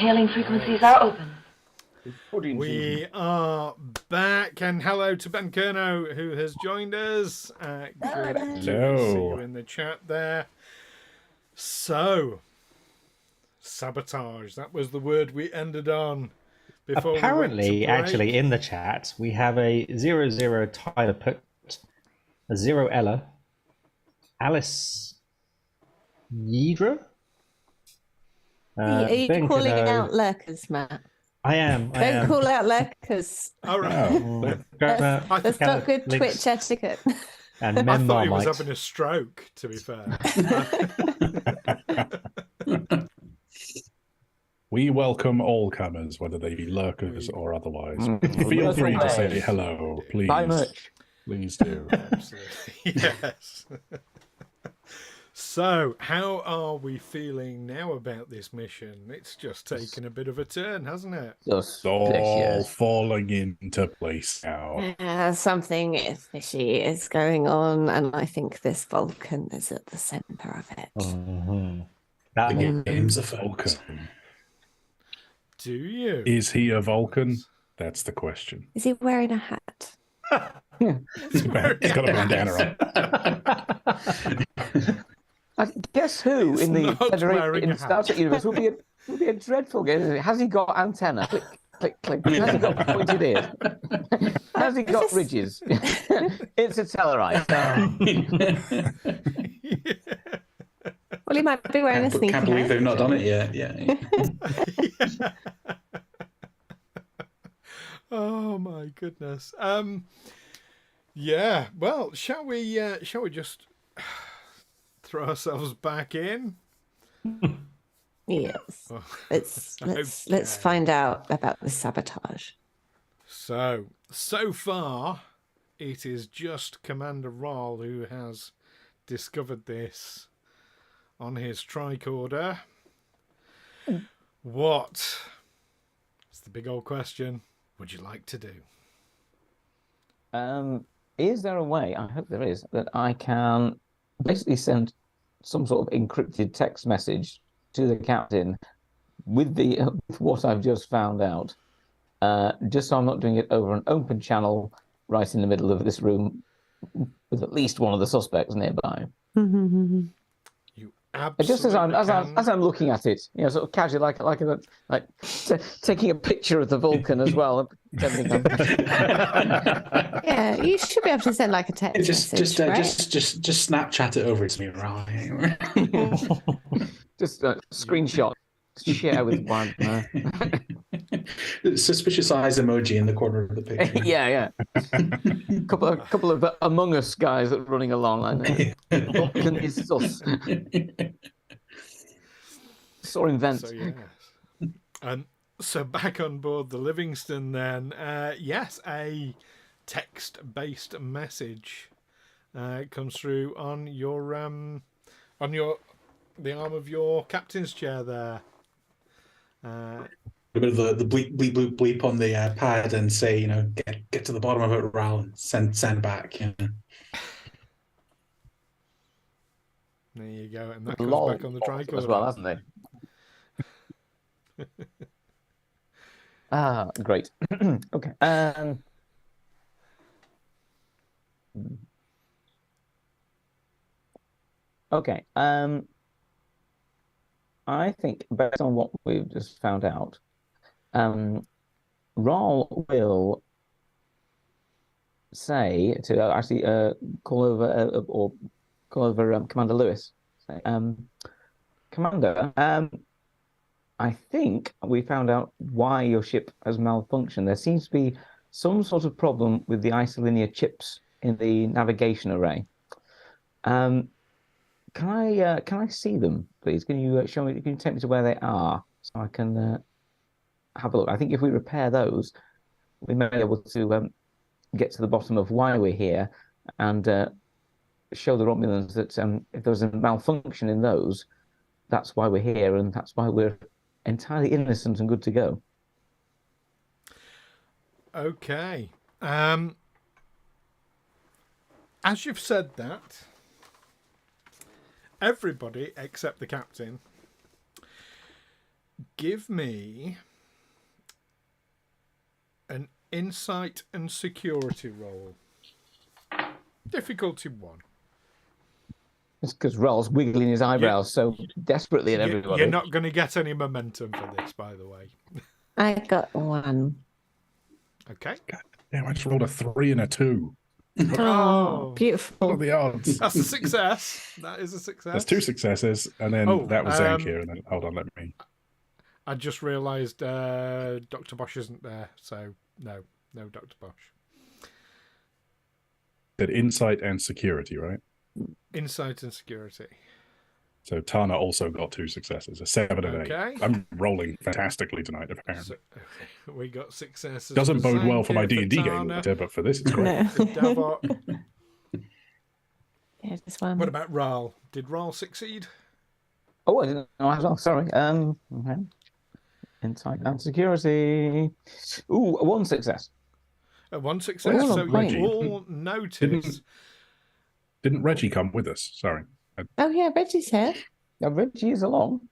S7: hailing frequencies are open.
S1: We are back, and hello to Ben Kerno, who has joined us. Good to see you in the chat there. So, sabotage, that was the word we ended on. Before
S5: Apparently,
S1: we went to break.
S5: actually, in the chat, we have a 00 Tyler put, a 0 Ella, Alice Yedra.
S2: Are you
S5: Ben
S2: calling
S5: Cano.
S2: out lurkers, Matt?
S5: I am.
S2: Don't call out lurkers.
S1: All right.
S2: That's not good Twitch etiquette.
S5: And
S1: I thought he was
S5: Marmite.
S1: having a stroke, to be fair.
S6: We welcome all comers, whether they be lurkers or otherwise. Feel free to say hello, please.
S3: Buy merch.
S6: Please do.
S1: Absolutely. Yes. So, how are we feeling now about this mission? It's just taken a bit of a turn, hasn't it?
S3: Just
S6: All falling into place now.
S2: Something fishy is going on, and I think this Vulcan is at the center of it.
S5: That
S4: Game's a Vulcan.
S6: Vulcan.
S1: Do you?
S6: Is he a Vulcan? That's the question.
S2: Is he wearing a hat?
S6: He's got a bandana on.
S3: Guess who in the
S1: not
S3: Federation
S1: wearing
S3: in
S1: a
S3: Star
S1: hat.
S3: Trek universe would be a dreadful game. Has he got antenna? Click, click, click. Has he got pointed ears? Has he got ridges? It's a Tellarite.
S2: Well, he might be wearing a sneaky
S4: Can't believe
S2: hat.
S4: they've not done it yet. Yeah.
S1: Oh my goodness. Yeah. Well, shall we just throw ourselves back in?
S2: Yes.
S1: Oh,
S2: Let's find out about the sabotage.
S1: So far, it is just Commander Wraal who has discovered this on his tricorder. What? It's the big old question. Would you like to do?
S3: Is there a way, I hope there is, that I can basically send some sort of encrypted text message to the captain with what I've just found out, just so I'm not doing it over an open channel right in the middle of this room with at least one of the suspects nearby.
S1: You absolutely
S3: Just as I'm looking at it, sort of casually, like taking a picture of the Vulcan as well.
S2: Yeah, you should be able to send like a text message, right?
S4: just Snapchat it over to me, right?
S3: Just screenshot, share with Wagner.
S4: Suspicious eyes emoji in the corner of the picture.
S3: yeah. couple of Among Us guys that are running along like that. Vulcan is sus. Saw invent.
S1: So yes. So back on board the Livingstone then. Yes, a text-based message comes through on the arm of your captain's chair there.
S4: A bit of the bleep bleep bleep bleep on the pad and say, get to the bottom of it, Wraal, and send back.
S1: There you go, and that comes back on the tricorder
S3: as well, hasn't they? Great. Okay. Okay. I think based on what we've just found out, Wraal will say to actually call over Commander Lewis. Say, Commander, I think we found out why your ship has malfunctioned. There seems to be some sort of problem with the isolinear chips in the navigation array. Can I see them, please? Can you show me? Can you take me to where they are so I can have a look? I think if we repair those, we may be able to get to the bottom of why we're here and show the Romulans that if there's a malfunction in those, that's why we're here and that's why we're entirely innocent and good to go.
S1: Okay. As you've said that, everybody except the captain give me an insight and security roll. Difficulty 1.
S3: It's because Wraal's wiggling his eyebrows so desperately at everybody.
S1: You're not going to get any momentum for this, by the way.
S2: I got 1.
S1: Okay.
S6: God damn, I just rolled a 3 and a 2.
S2: Oh, beautiful.
S6: What are the odds?
S1: That's a success. That is a success.
S6: That's 2 successes, and then that was Zankir, and then hold on, let me.
S1: I just realised Dr. Bosh isn't there, so no Dr. Bosh.
S6: Said insight and security, right?
S1: Insight and security.
S6: So Tana also got 2 successes, a 7 and
S1: Okay.
S6: 8. I'm rolling fantastically tonight, apparently.
S1: So, we got successes.
S6: Doesn't
S1: for
S6: bode well for my
S1: Zankir,
S6: D&D game
S1: Tana,
S6: later, but for this, it's great.
S2: No.
S1: for Davok.
S2: Yeah, just 1.
S1: What about Wraal? Did Wraal succeed?
S3: Oh, I didn't know as well. Sorry. Okay. Insight and security. Ooh, 1 success.
S1: 1 success.
S2: Oh,
S1: so
S2: great.
S1: you all notice.
S6: Didn't Reggie come with us? Sorry.
S2: Oh, yeah, Reggie's here.
S3: Now, Reggie is along.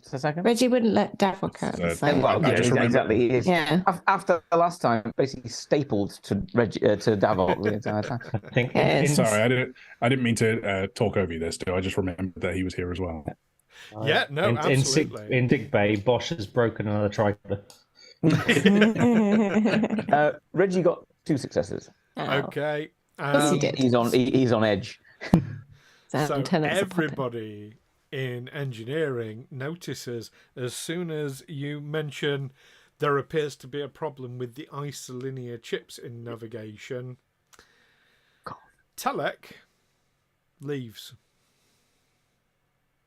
S3: Just a second.
S2: Reggie wouldn't let Davok out.
S6: So-
S2: so-
S3: Well,
S6: I just remember-
S3: exactly. He is.
S2: Yeah.
S3: After the last time, basically stapled to to Davok the entire time.
S5: I think
S2: Yes.
S6: Sorry, I didn't mean to talk over you there, Stu. I just remembered that he was here as well.
S1: Yeah, no, absolutely.
S5: in Dig Bay, Bosh has broken another tricorder.
S3: Reggie got 2 successes.
S2: Oh,
S1: Okay.
S2: Yes, he did.
S3: He's on edge.
S1: So
S2: tenants are popping.
S1: everybody in engineering notices as soon as you mention there appears to be a problem with the isolinear chips in navigation, Telek leaves.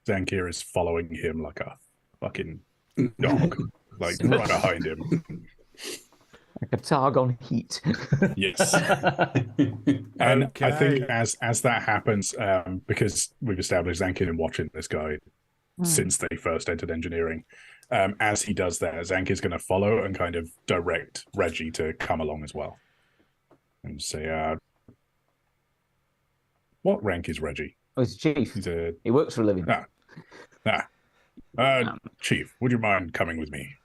S6: Zankir is following him like a fucking dog, like right behind him.
S3: Like a Targon heat.
S6: Yes. And I think
S1: Okay.
S6: as that happens, because we've established Zankir and watching this guy since they first entered engineering, as he does that, Zankir's going to follow and kind of direct Reggie to come along as well. And say, what rank is Reggie?
S3: Oh, he's chief.
S6: He's a
S3: He works for a living.
S6: Chief, would you mind coming with me?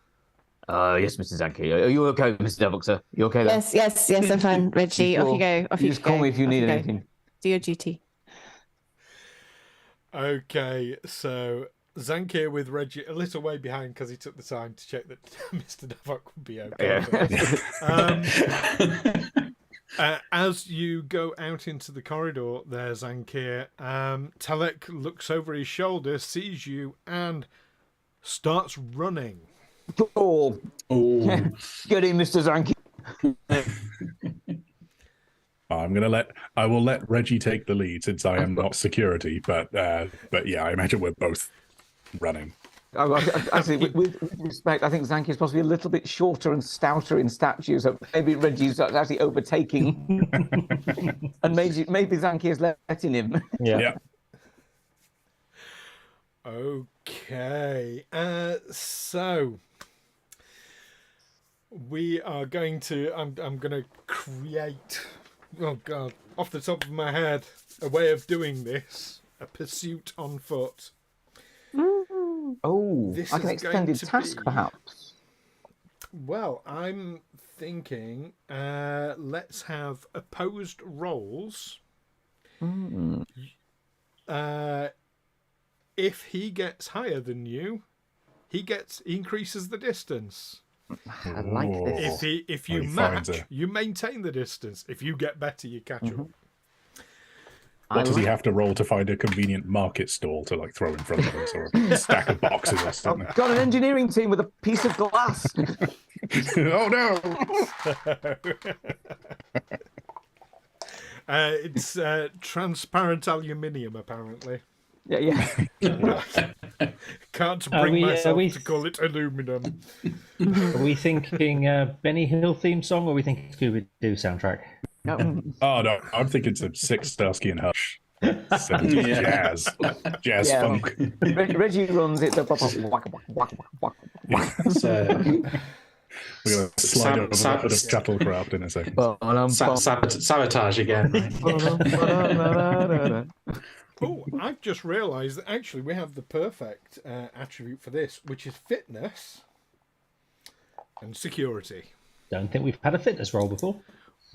S3: Yes, Mr. Zankir. Are you okay, Mr. Davok, sir? You okay there?
S2: Yes, I'm fine. Reggie, off you go. Off you
S3: Just
S2: go.
S3: call me if you
S2: Off
S3: need
S2: go.
S3: anything.
S2: Do your duty.
S1: Okay, so Zankir with Reggie a little way behind because he took the time to check that Mr. Davok would be okay. As you go out into the corridor there, Zankir, Telek looks over his shoulder, sees you, and starts running.
S3: Oh, get in, Mr. Zankir.
S6: I will let Reggie take the lead since I am not security, but yeah, I imagine we're both running.
S3: Actually, with respect, I think Zankir is possibly a little bit shorter and stouter in stature, so maybe Reggie's actually overtaking, and maybe Zankir's letting him.
S5: Yeah.
S1: Okay, so we are going to. I'm going to create. Oh God! Off the top of my head, a way of doing this: a pursuit on foot.
S3: Oh,
S1: This
S3: like an
S1: is going
S3: extended
S1: to
S3: task,
S1: be-
S3: perhaps.
S1: Well, I'm thinking. Let's have opposed rolls. If he gets higher than you, he increases the distance.
S3: I like this.
S1: If you
S6: He finds
S1: match,
S6: a-
S1: you maintain the distance. If you get better, you catch up.
S6: What does he have to roll to find a convenient market stall to like throw in front of us, or a stack of boxes or something?
S3: Got an engineering team with a piece of glass.
S6: Oh no!
S1: It's transparent aluminium, apparently.
S3: Yeah.
S1: Can't bring
S5: Are
S1: myself
S5: we-
S1: to call it aluminum.
S5: Are we thinking Benny Hill theme song, or are we thinking Scooby Doo soundtrack?
S6: Oh no, I'm thinking some Six Starsky and Hush. 70s jazz
S3: Yeah.
S6: funk.
S3: Reggie runs it.
S4: So,
S6: We're gonna slide over
S4: Sab-
S6: that bit of shuttlecraft in a second.
S4: sabotage again. Right?
S1: I've just realised that actually we have the perfect attribute for this, which is fitness and security.
S5: Don't think we've had a fitness roll before.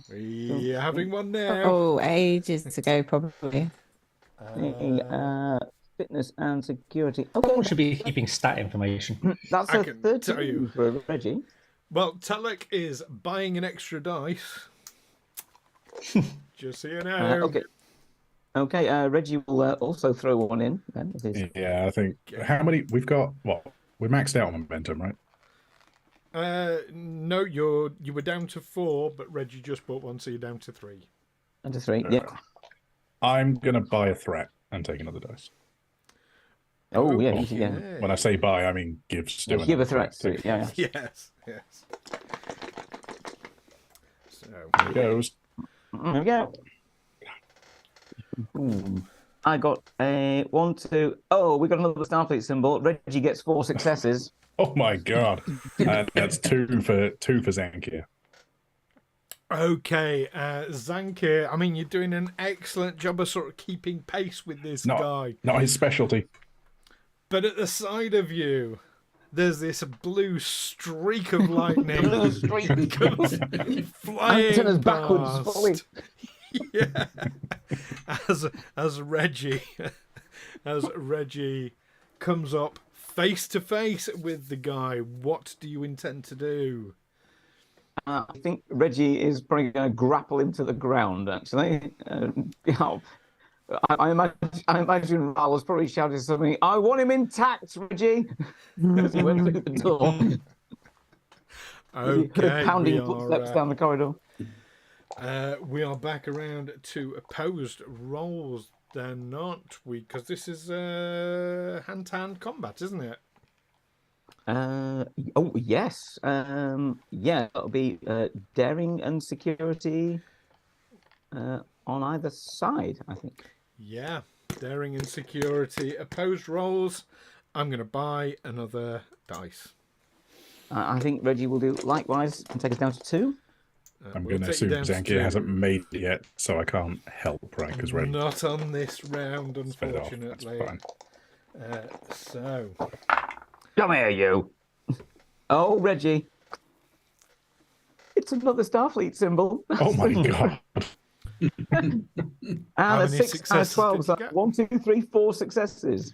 S1: We're having one now.
S2: Oh, ages ago, probably.
S3: Fitness and security.
S5: Someone
S3: Okay,
S5: should be keeping stat information.
S3: that's
S1: I
S3: a
S1: can
S3: 13
S1: tell you.
S3: for Reggie.
S1: Well, Telek is buying an extra dice. Just so you know.
S3: Okay, Reggie will also throw one in. Then, with his...
S6: Yeah, I think. How many? We've got, what? We're maxed out on momentum, right?
S1: No, you were down to 4, but Reggie just bought one, so you're down to 3.
S3: Under 3, yeah.
S6: I'm going to buy a threat and take another dice.
S3: Oh, yeah,
S1: Okay.
S3: yeah.
S6: When I say buy, I mean give Stu
S3: Give a
S6: another
S3: threat to it, yeah.
S1: Yes. So
S6: There it goes.
S3: There we go. I got a 1, 2. Oh, we got another Starfleet symbol. Reggie gets 4 successes.
S6: Oh my god. That's two for Zankir.
S1: okay, Zankir. I mean, you're doing an excellent job of sort of keeping pace with this guy.
S6: Not his specialty.
S1: But at the side of you, there's this blue streak of lightning.
S3: Blue streak.
S1: comes flying
S3: Antennas backwards,
S1: past.
S3: falling.
S1: Yeah. As Reggie comes up face to face with the guy, what do you intend to do?
S3: I think Reggie is probably going to grapple him to the ground, actually. I imagine Wraal was probably shouting something, I want him intact, Reggie! As he went through the door.
S1: Okay,
S3: Pounding footsteps down the corridor.
S1: we are back around to opposed roles. They're not, because this is hand-to-hand combat, isn't it?
S3: Oh, yes. Yeah, it'll be daring and security on either side, I think.
S1: Yeah, daring and security. Opposed roles. I'm going to buy another dice.
S3: I think Reggie will do likewise and take us down to 2.
S6: I'm
S1: We'll
S6: going to
S1: take you
S6: assume
S1: down to
S6: Zankir
S1: 2.
S6: hasn't made it yet, so I can't help, right? Because Reggie
S1: Not on this round,
S6: fed off. That's
S1: unfortunately.
S6: fine.
S1: So,
S3: Come here, you. Oh, Reggie. It's another Starfleet symbol.
S6: Oh my god.
S3: And
S1: How
S3: a
S1: many
S3: 6 out of
S1: successes
S3: 12.
S1: did
S3: So
S1: you get?
S3: 1, 2, 3, 4 successes.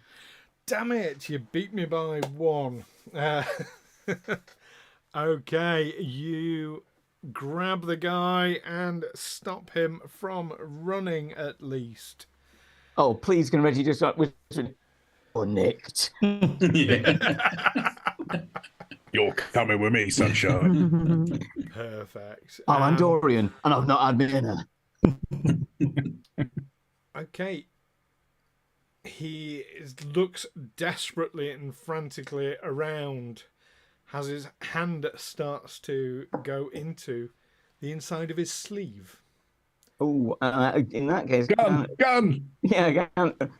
S1: damn it, you beat me by 1. Okay, you grab the guy and stop him from running at least.
S3: Oh, please, can Reggie just whisper, or nicked?
S4: Yeah.
S6: You're coming with me, sunshine.
S1: Perfect.
S3: I'm Andorian, and I've not had dinner.
S1: Okay. He looks desperately and frantically around as his hand starts to go into the inside of his sleeve.
S3: Oh, in that case,
S6: Gun!
S3: yeah,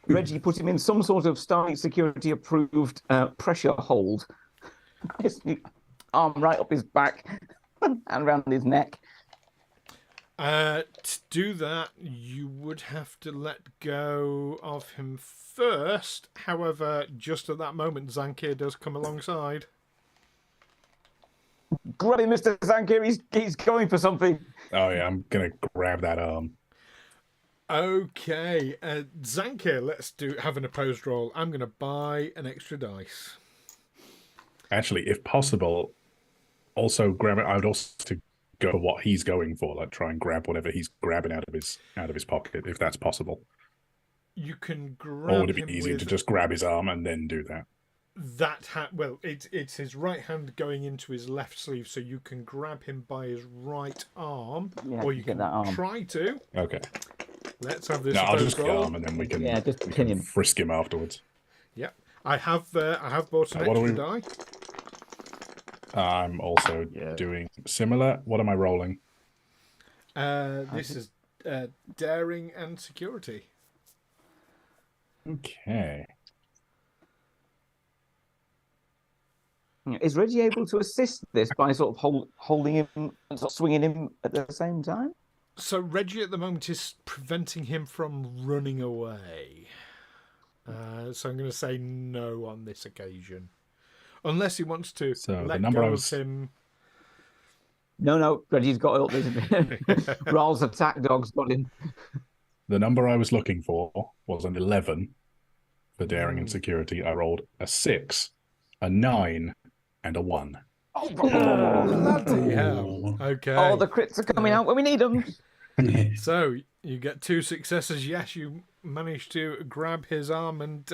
S3: Reggie put him in some sort of Starfleet security approved pressure hold. His arm right up his back and around his neck.
S1: To do that, you would have to let go of him first. However, just at that moment, Zankir does come alongside.
S3: Grab him, Mr. Zankir. He's going for something.
S6: Oh yeah, I'm gonna grab that arm.
S1: Okay, Zankir, let's have an opposed roll. I'm going to buy an extra dice.
S6: Actually, if possible, also grab it. I would also to go for what he's going for, like try and grab whatever he's grabbing out of his pocket, if that's possible.
S1: You can grab.
S6: Or would it be
S1: him
S6: easier
S1: with
S6: to just grab his arm and then do that?
S1: well, it's his right hand going into his left sleeve, so you can grab him by his right arm,
S3: Yeah,
S1: or you
S3: get
S1: can
S3: that arm.
S1: try to.
S6: Okay.
S1: Let's have this.
S6: No, I'll
S1: opposed
S6: just get
S1: roll.
S6: arm and then we can
S3: just
S6: we
S3: pin
S6: can
S3: him.
S6: frisk him afterwards.
S1: Yeah, I have bought an
S6: What are
S1: extra
S6: we-
S1: die.
S6: I'm also doing similar. What am I rolling?
S1: This is daring and security.
S6: Okay.
S3: Is Reggie able to assist this by sort of holding him and sort of swinging him at the same time?
S1: So Reggie at the moment is preventing him from running away. So I'm going to say no on this occasion. Unless he wants to
S6: So
S1: let
S6: the number
S1: go
S6: I was...
S1: of him.
S3: No, Reggie's got up. Wraal's attack dog's got him.
S6: The number I was looking for was an 11 for daring and security. I rolled a 6, a 9, and a 1.
S1: Bloody hell. Okay.
S3: Oh, the crits are coming out when we need them.
S1: So you get 2 successes. Yes, you managed to grab his arm, and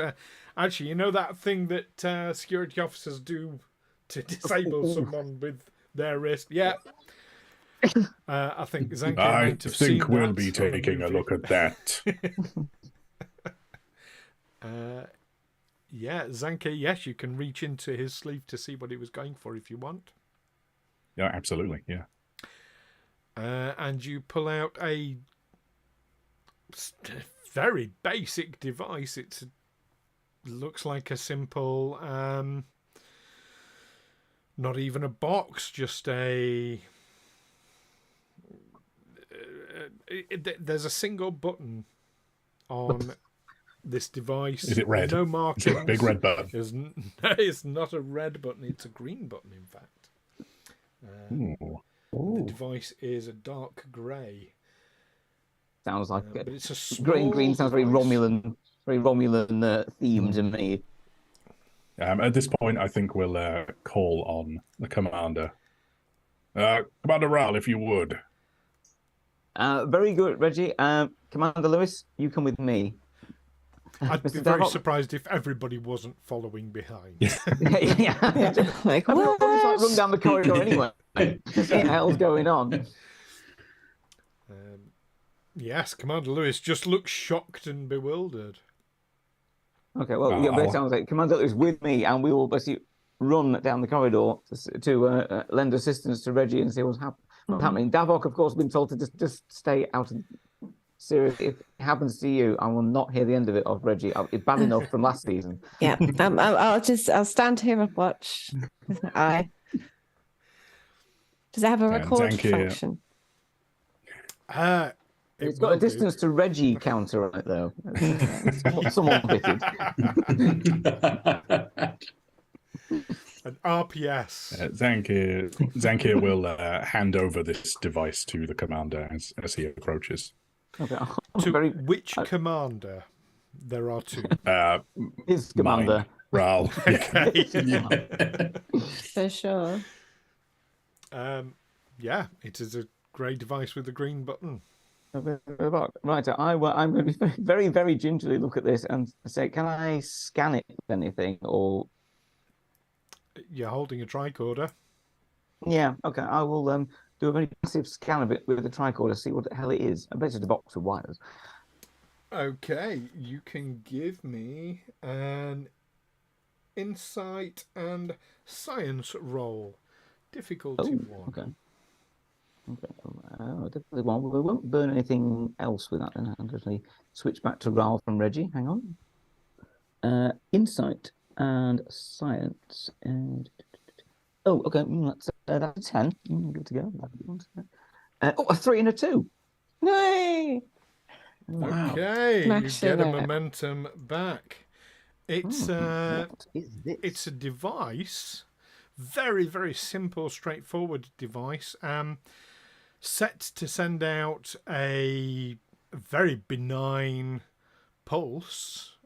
S1: actually, you know that thing that security officers do to disable someone with their wrist? Yeah. I think Zankir
S6: I
S1: might have seen
S6: think we'll
S1: that
S6: be
S1: on the
S6: taking a
S1: movie.
S6: look at that.
S1: Yeah, Zankir, yes, you can reach into his sleeve to see what he was going for if you want.
S6: Yeah, absolutely. Yeah.
S1: And you pull out a very basic device. It looks like a simple, not even a box, just a... there's a single button on this device.
S6: Is it red?
S1: No markings.
S6: Is it a big red button?
S1: It's not a red button. It's a green button, in fact. The device is a dark grey.
S3: Sounds like
S1: but it's a small
S3: green sounds very
S1: device.
S3: Romulan theme to me.
S6: At this point, I think we'll call on the commander. Commander Wraal, if you would.
S3: Very good, Reggie. Commander Lewis, you come with me.
S1: I'd be
S3: Mr.
S1: very
S3: Davok?
S1: surprised if everybody wasn't following behind.
S3: Yeah.
S2: Like,
S3: Everyone probably
S2: what?
S3: run down the corridor anyway. What the hell's going on?
S1: Yes, Commander Lewis just looks shocked and bewildered.
S3: Okay, well, yeah, but it
S6: I'll-
S3: sounds like Commander Lewis with me, and we will basically run down the corridor to lend assistance to Reggie and see what's happening. Davok, of course, been told to just stay out of serious. If it happens to you, I will not hear the end of it of Reggie. It's bad enough from last season.
S2: Yeah, I'll stand here and watch with my eye. Does it have a record
S6: Zankir.
S2: function?
S3: It's got a distance to Reggie counter on it, though. Someone fitted.
S1: An RPS.
S6: Zankir will hand over this device to the commander as he approaches.
S3: Okay.
S1: To which commander? There are 2.
S3: His commander.
S6: Wraal.
S2: For sure.
S1: Yeah, it is a grey device with a green button.
S3: Right, I'm going to be very, very gingerly look at this and say, can I scan it with anything? Or
S1: You're holding a tricorder.
S3: yeah, okay, I will do a very massive scan of it with the tricorder, see what the hell it is. I bet it's a box of wires.
S1: Okay, you can give me an insight and science roll. Difficulty 1.
S3: Okay. Definitely one. We won't burn anything else with that. Then I'll just switch back to Wraal from Reggie. Hang on. Insight and science. And okay. That's a 10. Good to go. A 3 and a 2.
S2: No.
S4: Wow.
S1: Okay,
S2: Smash
S1: you get a
S2: it.
S1: momentum back. It's
S3: What is this?
S1: it's a device, very, very simple, straightforward device, set to send out a very benign pulse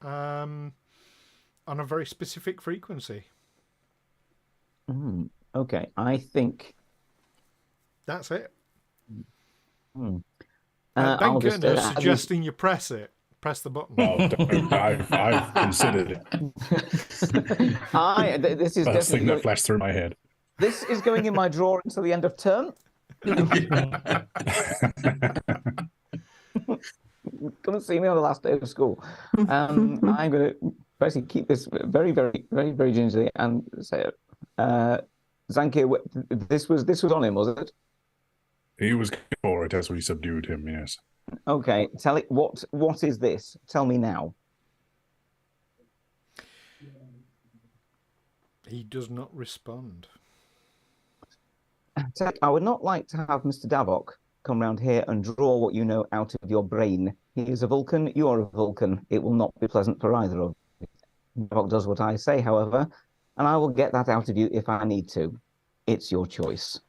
S1: on a very specific frequency.
S3: Okay, I think.
S1: That's it.
S3: I'll just,
S1: Gurner's suggesting you press it. Press the button.
S6: Oh, don't. I've considered it.
S3: This is
S6: First thing
S3: definitely
S6: that flashed through my head.
S3: this is going in my drawer until the end of term. Come and see me on the last day of school. I'm going to basically keep this very, very, very, very gingerly and say it. Zankir, this was on him, was it?
S6: He was going for it as we subdued him, yes.
S3: Okay, tell it what is this? Tell me now.
S1: He does not respond.
S3: I would not like to have Mr. Davok come round here and draw what you know out of your brain. He is a Vulcan, you are a Vulcan. It will not be pleasant for either of you. Davok does what I say, however, and I will get that out of you if I need to. It's your choice.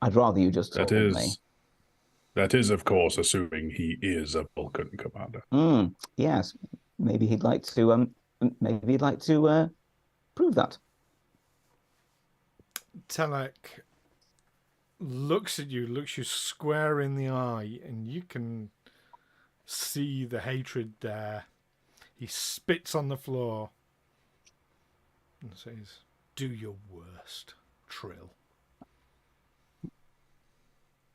S3: I'd rather you just told me.
S6: That is, of course, assuming he is a Vulcan, Commander.
S3: Yes, maybe he'd like to. Prove that.
S1: Telek looks at you, looks you square in the eye, and you can see the hatred there. He spits on the floor and says, "Do your worst, Trill."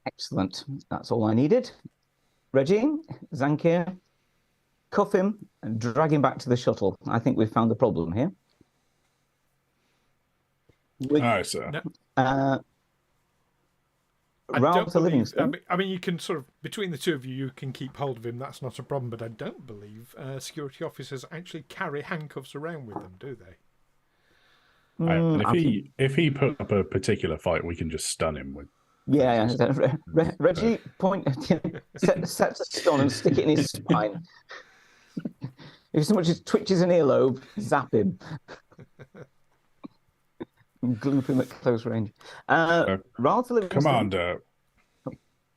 S3: Excellent. That's all I needed. Reggie, Zankir, cuff him and drag him back to the shuttle. I think we've found the problem here.
S6: Aye, sir.
S3: Wraal to Livingstone.
S1: I mean, you can sort of, between the two of you, you can keep hold of him. That's not a problem. But I don't believe security officers actually carry handcuffs around with them, do they?
S6: If he put up a particular fight, we can just stun him with.
S3: Yeah. Reggie, set a stun and stick it in his spine. If so much as twitches an earlobe, zap him. Gloop him at close range. Wraal to Livingstone.
S6: Commander.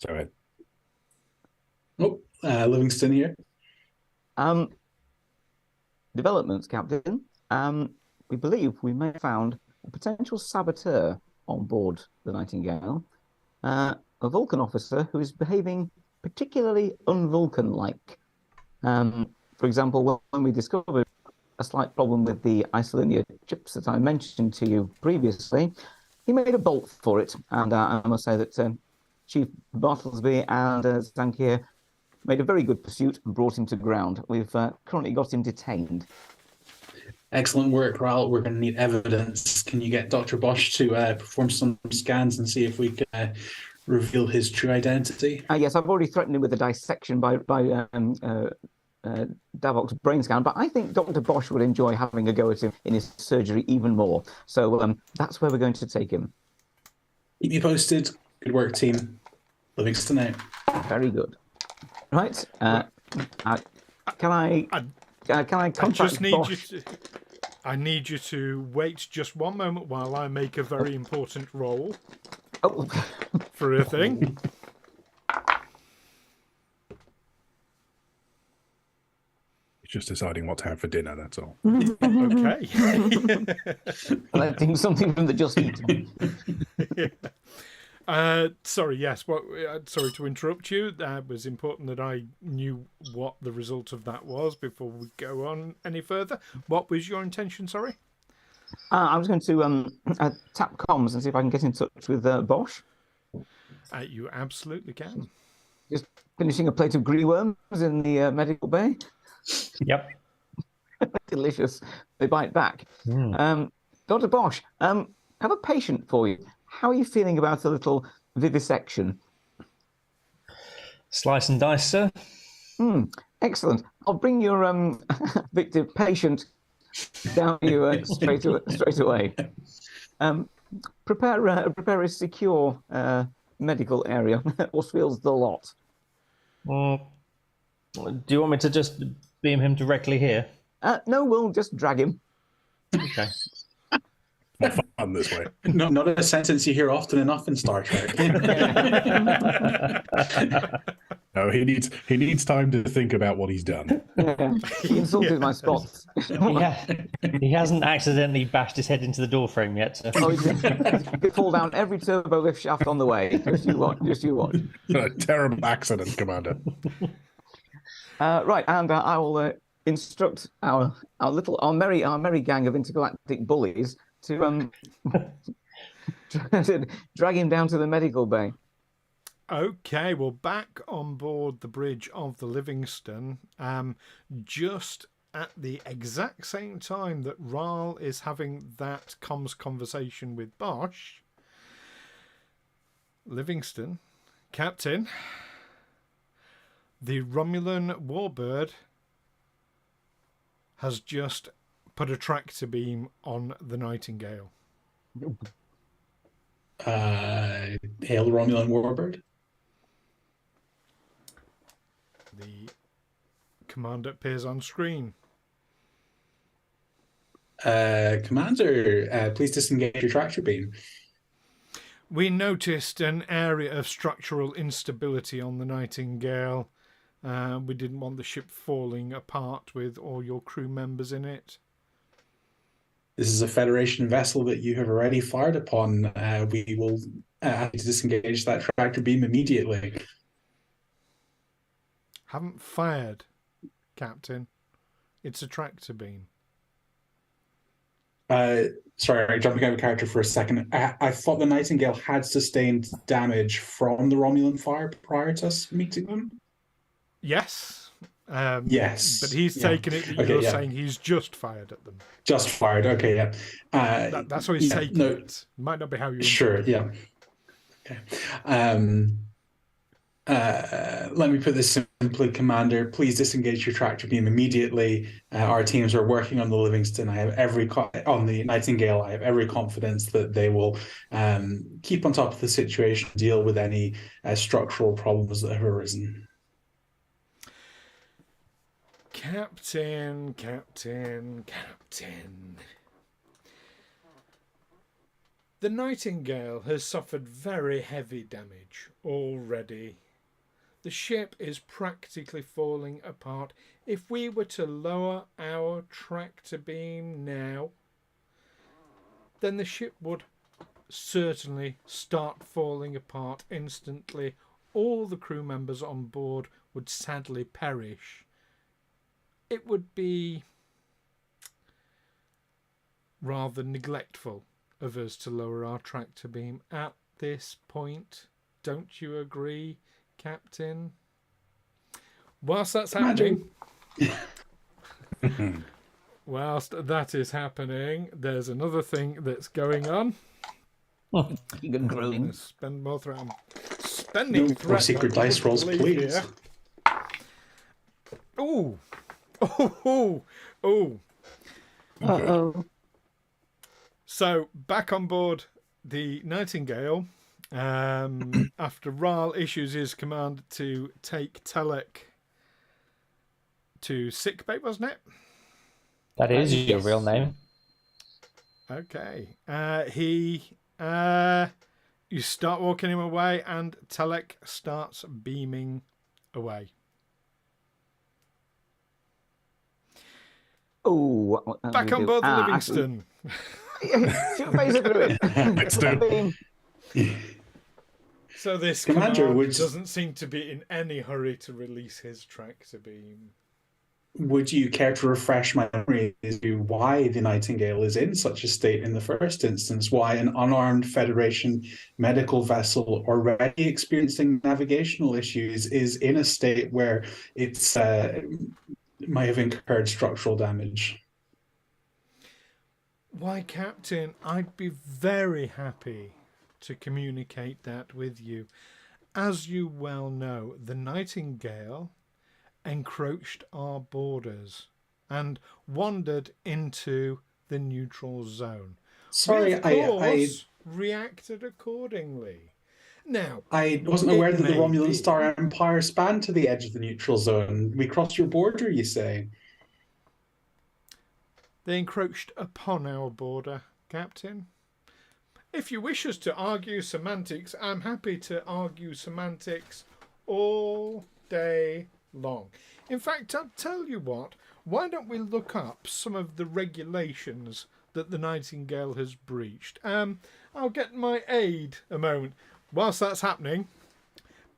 S6: Go ahead.
S4: Livingston here.
S3: Developments, Captain. We believe we may have found a potential saboteur on board the Nightingale. A Vulcan officer who is behaving particularly un-Vulcan-like. For example, when we discovered a slight problem with the isolinear chips that I mentioned to you previously, he made a bolt for it. And I must say that Chief Bartlesby and Zankir made a very good pursuit and brought him to ground. We've currently got him detained.
S4: Excellent work, Wraal. We're going to need evidence. Can you get Dr. Bosh to perform some scans and see if we can reveal his true identity?
S3: Yes, I've already threatened him with a dissection by Davok's brain scan, but I think Dr. Bosh would enjoy having a go at him in his surgery even more. So that's where we're going to take him.
S4: Keep me posted. Good work, team. Livingston out.
S3: Very good. Right. Can I contact Bosh?
S1: I need you to wait just one moment while I make a very important roll for a thing.
S6: He's just deciding what to have for dinner, that's all.
S1: Okay.
S3: Collecting something from the Just Eat.
S1: Sorry, yes. Sorry to interrupt you. That was important that I knew what the result of that was before we go on any further. What was your intention, sorry?
S3: I was going to tap comms and see if I can get in touch with Bosh.
S1: You absolutely can.
S3: Just finishing a plate of green worms in the medical bay.
S5: Yep.
S3: Delicious. They bite back. Dr. Bosh, have a patient for you. How are you feeling about a little vivisection?
S5: Slice and dice, sir.
S3: Excellent. I'll bring your victim patient down to you straight away. Prepare a secure medical area. Ausfield's the lot.
S5: Do you want me to just beam him directly here?
S3: No, we'll just drag him.
S5: Okay.
S6: More fun this way.
S4: Not a sentence you hear often enough in Star Trek.
S6: No, he needs time to think about what he's done.
S3: Yeah. He insulted my spots.
S5: He hasn't accidentally bashed his head into the door frame yet. So.
S3: Oh, he could fall down every turbo lift shaft on the way. Just you watch.
S6: A terrible accident, Commander.
S3: Right, and I will instruct our merry gang of intergalactic bullies to drag him down to the medical bay.
S1: Okay, well, back on board the bridge of the Livingstone, just at the exact same time that Wraal is having that comms conversation with Bosh, Livingstone, Captain, the Romulan warbird has just put a tractor beam on the Nightingale.
S4: Hail Romulan warbird.
S1: The command appears on screen.
S4: Commander, please disengage your tractor beam.
S1: We noticed an area of structural instability on the Nightingale. We didn't want the ship falling apart with all your crew members in it.
S4: This is a Federation vessel that you have already fired upon. We will have to disengage that tractor beam immediately.
S1: Haven't fired, Captain. It's a tractor beam.
S4: Sorry, jumping out of character for a second. I thought the Nightingale had sustained damage from the Romulan fire prior to us meeting them.
S1: Yes.
S4: Yes.
S1: But he's taken it that you're saying he's just fired at them.
S4: Just fired, okay, yeah.
S1: That's what he's taking it. Might not be how you...
S4: Sure, yeah. Okay. Let me put this simply, Commander. Please disengage your tractor beam immediately. Our teams are working on the Livingstone. On the Nightingale. I have every confidence that they will keep on top of the situation, deal with any structural problems that have arisen.
S1: Captain. The Nightingale has suffered very heavy damage already. The ship is practically falling apart. If we were to lower our tractor beam now, then the ship would certainly start falling apart instantly. All the crew members on board would sadly perish. It would be rather neglectful of us to lower our tractor beam at this point. Don't you agree, Captain? Whilst that's happening, there's another thing that's going on.
S3: You can groan.
S1: Spend more time. Spending
S4: more secret dice rolls, please.
S1: Oh.
S2: Uh-oh.
S1: So, back on board the Nightingale, after Wraal issues his command to take Telek to sickbay, wasn't it?
S5: That is your real name.
S1: Okay. You start walking him away, and Telek starts beaming away.
S3: Oh,
S1: back on board the Livingstone.
S3: Shoot phaser through it.
S1: So this
S4: Commander
S1: command doesn't seem to be in any hurry to release his tractor beam.
S4: Would you care to refresh my memory as to why the Nightingale is in such a state in the first instance? Why an unarmed Federation medical vessel already experiencing navigational issues is in a state where it's might have incurred structural damage?
S1: Why, Captain, I'd be very happy to communicate that with you. As you well know, the Nightingale encroached our borders and wandered into the neutral zone.
S4: Sorry,
S1: I reacted accordingly. Now,
S4: I wasn't aware that the Romulan Star Empire spanned to the edge of the neutral zone. We crossed your border, you say?
S1: They encroached upon our border, Captain. If you wish us to argue semantics, I'm happy to argue semantics all day long. In fact, I'll tell you what, why don't we look up some of the regulations that the Nightingale has breached? I'll get my aide a moment. Whilst that's happening,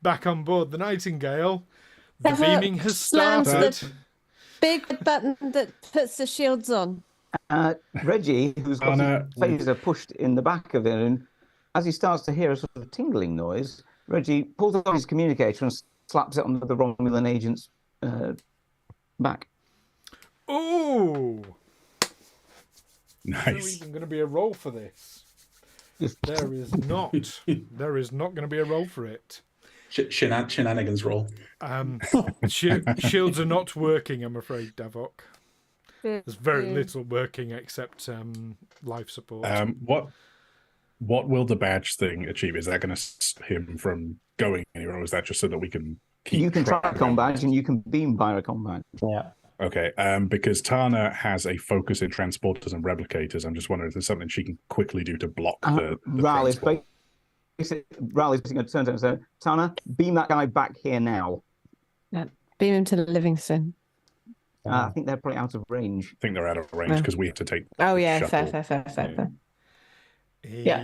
S1: back on board the Nightingale, the beaming has started.
S2: The big button that puts the shields on.
S3: Reggie, who's got his phaser pushed in the back of it, and as he starts to hear a sort of tingling noise, Reggie pulls out his communicator and slaps it onto the Romulan agent's back.
S1: Ooh!
S6: Nice.
S1: There's even going to be a roll for this. There is not. There is not going to be a roll for it.
S4: Shenanigans roll.
S1: Shields are not working, I'm afraid, Davok. There's very little working except life support.
S6: What will the badge thing achieve? Is that going to stop him from going anywhere, or is that just so that we can keep
S3: You can
S6: track
S3: Tricon
S6: of
S3: badge and you can beam Viracon badge.
S5: Yeah.
S6: Okay, because Tana has a focus in transporters and replicators, I'm just wondering if there's something she can quickly do to block the
S3: Wraal is
S6: transport.
S3: Wraal is going to turn to him and say, Tana, beam that guy back here now.
S2: Yeah. Beam him to Livingstone.
S3: I think they're probably out of range.
S6: I think they're out of range because we have to take.
S2: Oh
S6: the
S2: yeah,
S6: shuttle.
S2: fair.
S1: Get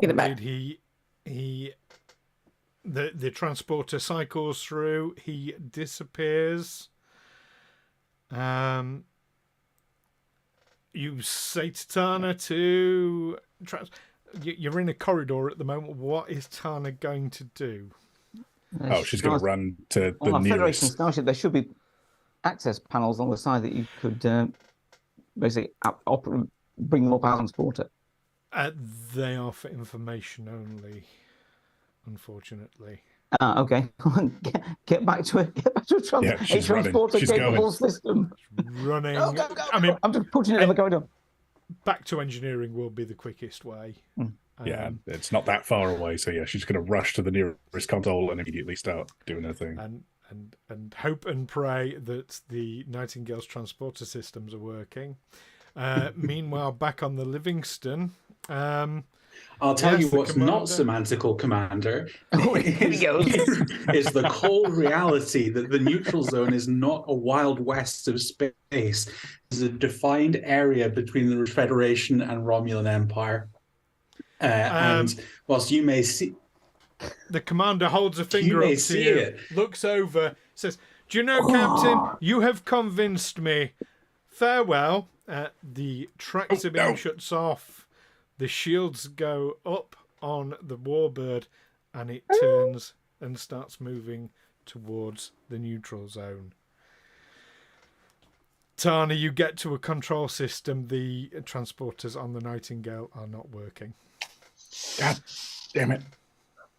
S1: it back. The transporter cycles through. He disappears. You say to Tana to you're in a corridor at the moment. What is Tana going to do?
S6: She's going to run to the
S3: on
S6: nearest
S3: Federation Starship. There should be access panels on the side that you could basically bring them up out and support it.
S1: They are for information only, unfortunately.
S3: Okay. get back to it. Get back to a transporter capable system.
S1: Running.
S3: Go.
S1: I mean,
S3: I'm just putting it in the corridor.
S1: Back to engineering will be the quickest way.
S6: Yeah, it's not that far away, so yeah, she's going to rush to the nearest console and immediately start doing her thing.
S1: And hope and pray that the Nightingale's transporter systems are working. Meanwhile, back on the Livingstone.
S4: I'll tell you what's not semantical, Commander, is the cold reality that the neutral zone is not a wild west of space. It's a defined area between the Federation and Romulan Empire. And whilst you may see...
S1: The commander holds a finger up to you, looks over, says, "Do you know, Captain, you have convinced me. Farewell." The tractor beam shuts off. The shields go up on the warbird, and it turns and starts moving towards the neutral zone. Tana, you get to a control system. The transporters on the Nightingale are not working.
S6: God damn it.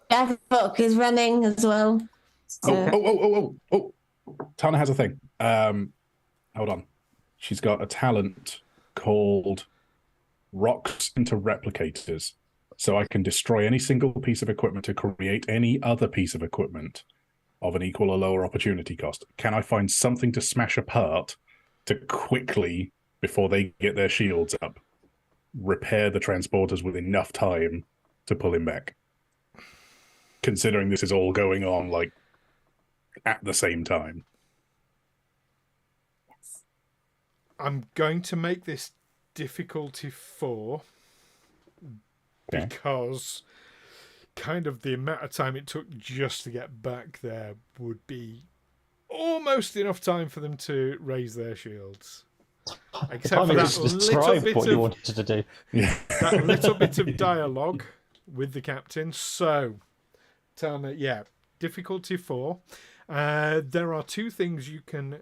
S2: Davok is running as well. So...
S6: Oh. Tana has a thing. Hold on. She's got a talent called Rocks into Replicators. So I can destroy any single piece of equipment to create any other piece of equipment of an equal or lower opportunity cost. Can I find something to smash apart to quickly, before they get their shields up, repair the transporters with enough time to pull him back? Considering this is all going on, like, at the same time.
S1: I'm going to make this difficulty 4 because kind of the amount of time it took just to get back there would be almost enough time for them to raise their shields. Except for that little bit
S5: you wanted to do.
S1: That little bit of dialogue with the captain. So, Tana, difficulty 4. There are 2 things you can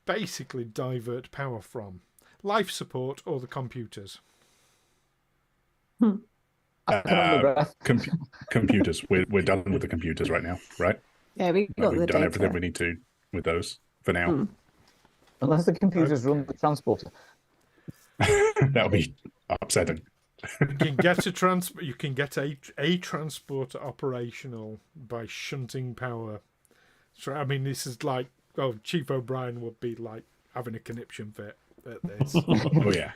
S1: basically divert power from: life support or the computers.
S6: Computers. We're done with the computers right now, right?
S2: Yeah, we've
S6: done everything we need to with those for now.
S3: Unless the computers run the transporter.
S6: That would be upsetting.
S1: You can get a transporter operational by shunting power. So I mean, this is like, Chief O'Brien would be like having a conniption fit at this.
S6: Oh yeah.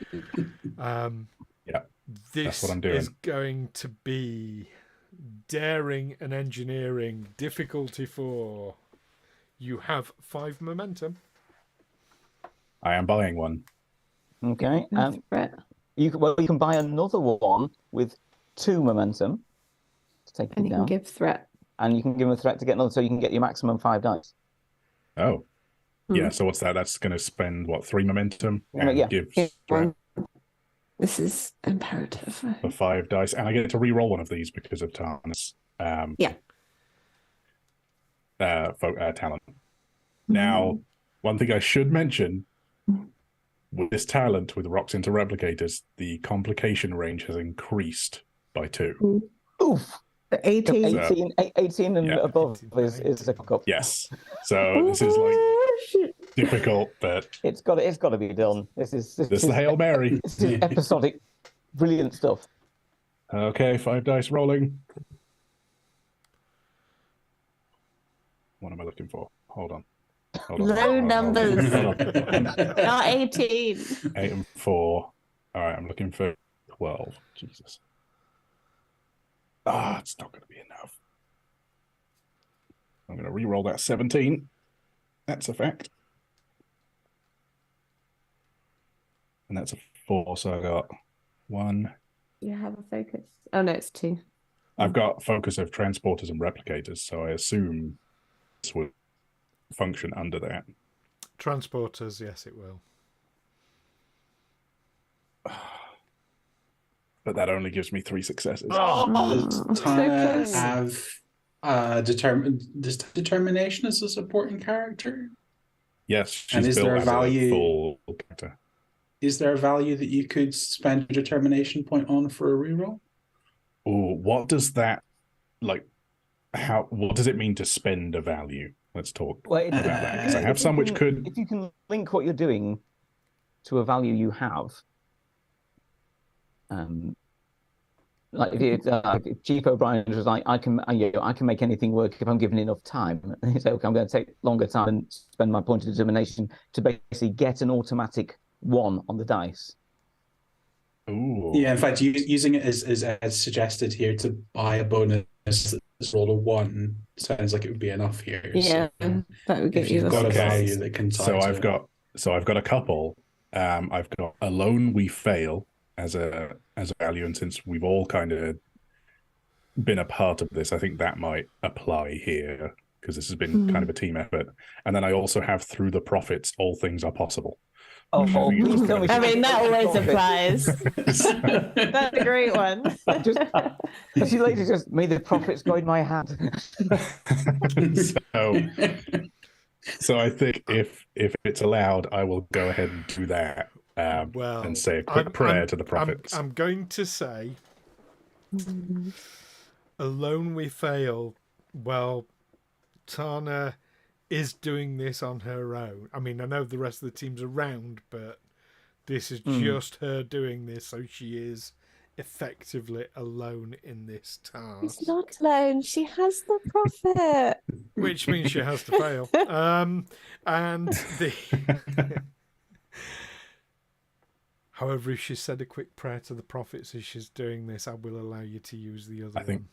S1: This
S6: that's what I'm doing.
S1: is going to be daring and engineering difficulty 4. You have 5 momentum.
S6: I am buying one.
S3: Okay. You can buy another one with 2 momentum to take
S2: and
S3: it
S2: you
S3: down.
S2: can give threat.
S3: And you can give him a threat to get another, so you can get your maximum 5 dice.
S6: Oh. Yeah, so what's that? That's going to spend, 3 momentum? And give threat.
S2: This is imperative.
S6: For 5 dice. And I get to re-roll one of these because of Tana's talent. Now, one thing I should mention, with this talent, with Rocks into Replicators, the complication range has increased by 2.
S3: Oof!
S2: 18
S3: and above is a cock-up.
S6: Yes. So this is like difficult, but
S3: it's got to be done. This is
S6: the Hail Mary.
S3: This is episodic, brilliant stuff.
S6: Okay, 5 dice rolling. What am I looking for? Hold on. Hold on.
S2: Low numbers.
S6: Hold on.
S2: Not 18.
S6: 8 and 4. All right, I'm looking for 12. Jesus. It's not going to be enough. I'm going to re-roll that 17. That's a fact. And that's a 4, so I got 1.
S2: You have a focus. Oh, no, it's 2.
S6: I've got focus of transporters and replicators, so I assume this would function under that.
S1: Transporters, yes, it will.
S6: But that only gives me 3 successes.
S4: Does
S2: so
S4: Tana
S2: close.
S4: have determination as a supporting character?
S6: Yes, she's
S4: And is
S6: built
S4: there a
S6: as
S4: value-
S6: full character.
S4: Is there a value that you could spend a determination point on for a reroll?
S6: Oh, what does that what does it mean to spend a value? Let's talk
S3: Well,
S6: about that. Because I
S3: if
S6: have
S3: you
S6: some which
S3: can-
S6: could.
S3: If you can link what you're doing to a value you have, like if Chief O'Brien was like, I can make anything work if I'm given enough time. And he said, okay, I'm going to take longer time and spend my point of determination to basically get an automatic 1 on the dice.
S6: Ooh.
S4: Yeah, in fact, using it as suggested here to buy a bonus that's rolled a 1 sounds like it would be enough here.
S2: Yeah,
S4: So,
S2: that would get
S4: if
S2: you
S4: you've
S2: the
S4: got a
S2: success.
S4: value that can tie
S6: So
S4: to
S6: I've
S4: it.
S6: got a couple. I've got alone we fail as a value, and since we've all kind of been a part of this, I think that might apply here because this has been kind of a team effort. And then I also have through the profits, all things are possible.
S3: Oh,
S6: Which I think is
S3: please
S6: just
S3: tell me
S6: kind
S2: I
S6: of-
S2: mean, that always applies.
S6: So-
S2: That's a great one.
S3: But she later just made the profits go in my hand.
S6: so I think if it's allowed, I will go ahead and do that
S1: Well,
S6: and say a quick prayer to the prophets.
S1: I'm going to say, alone we fail. Well, Tana is doing this on her own. I mean, I know the rest of the team's around, but this is just her doing this, so she is effectively alone in this task.
S2: She's not alone. She has the prophet.
S1: Which means she has to fail. And the however, if she said a quick prayer to the prophets as she's doing this, I will allow you to use the other one.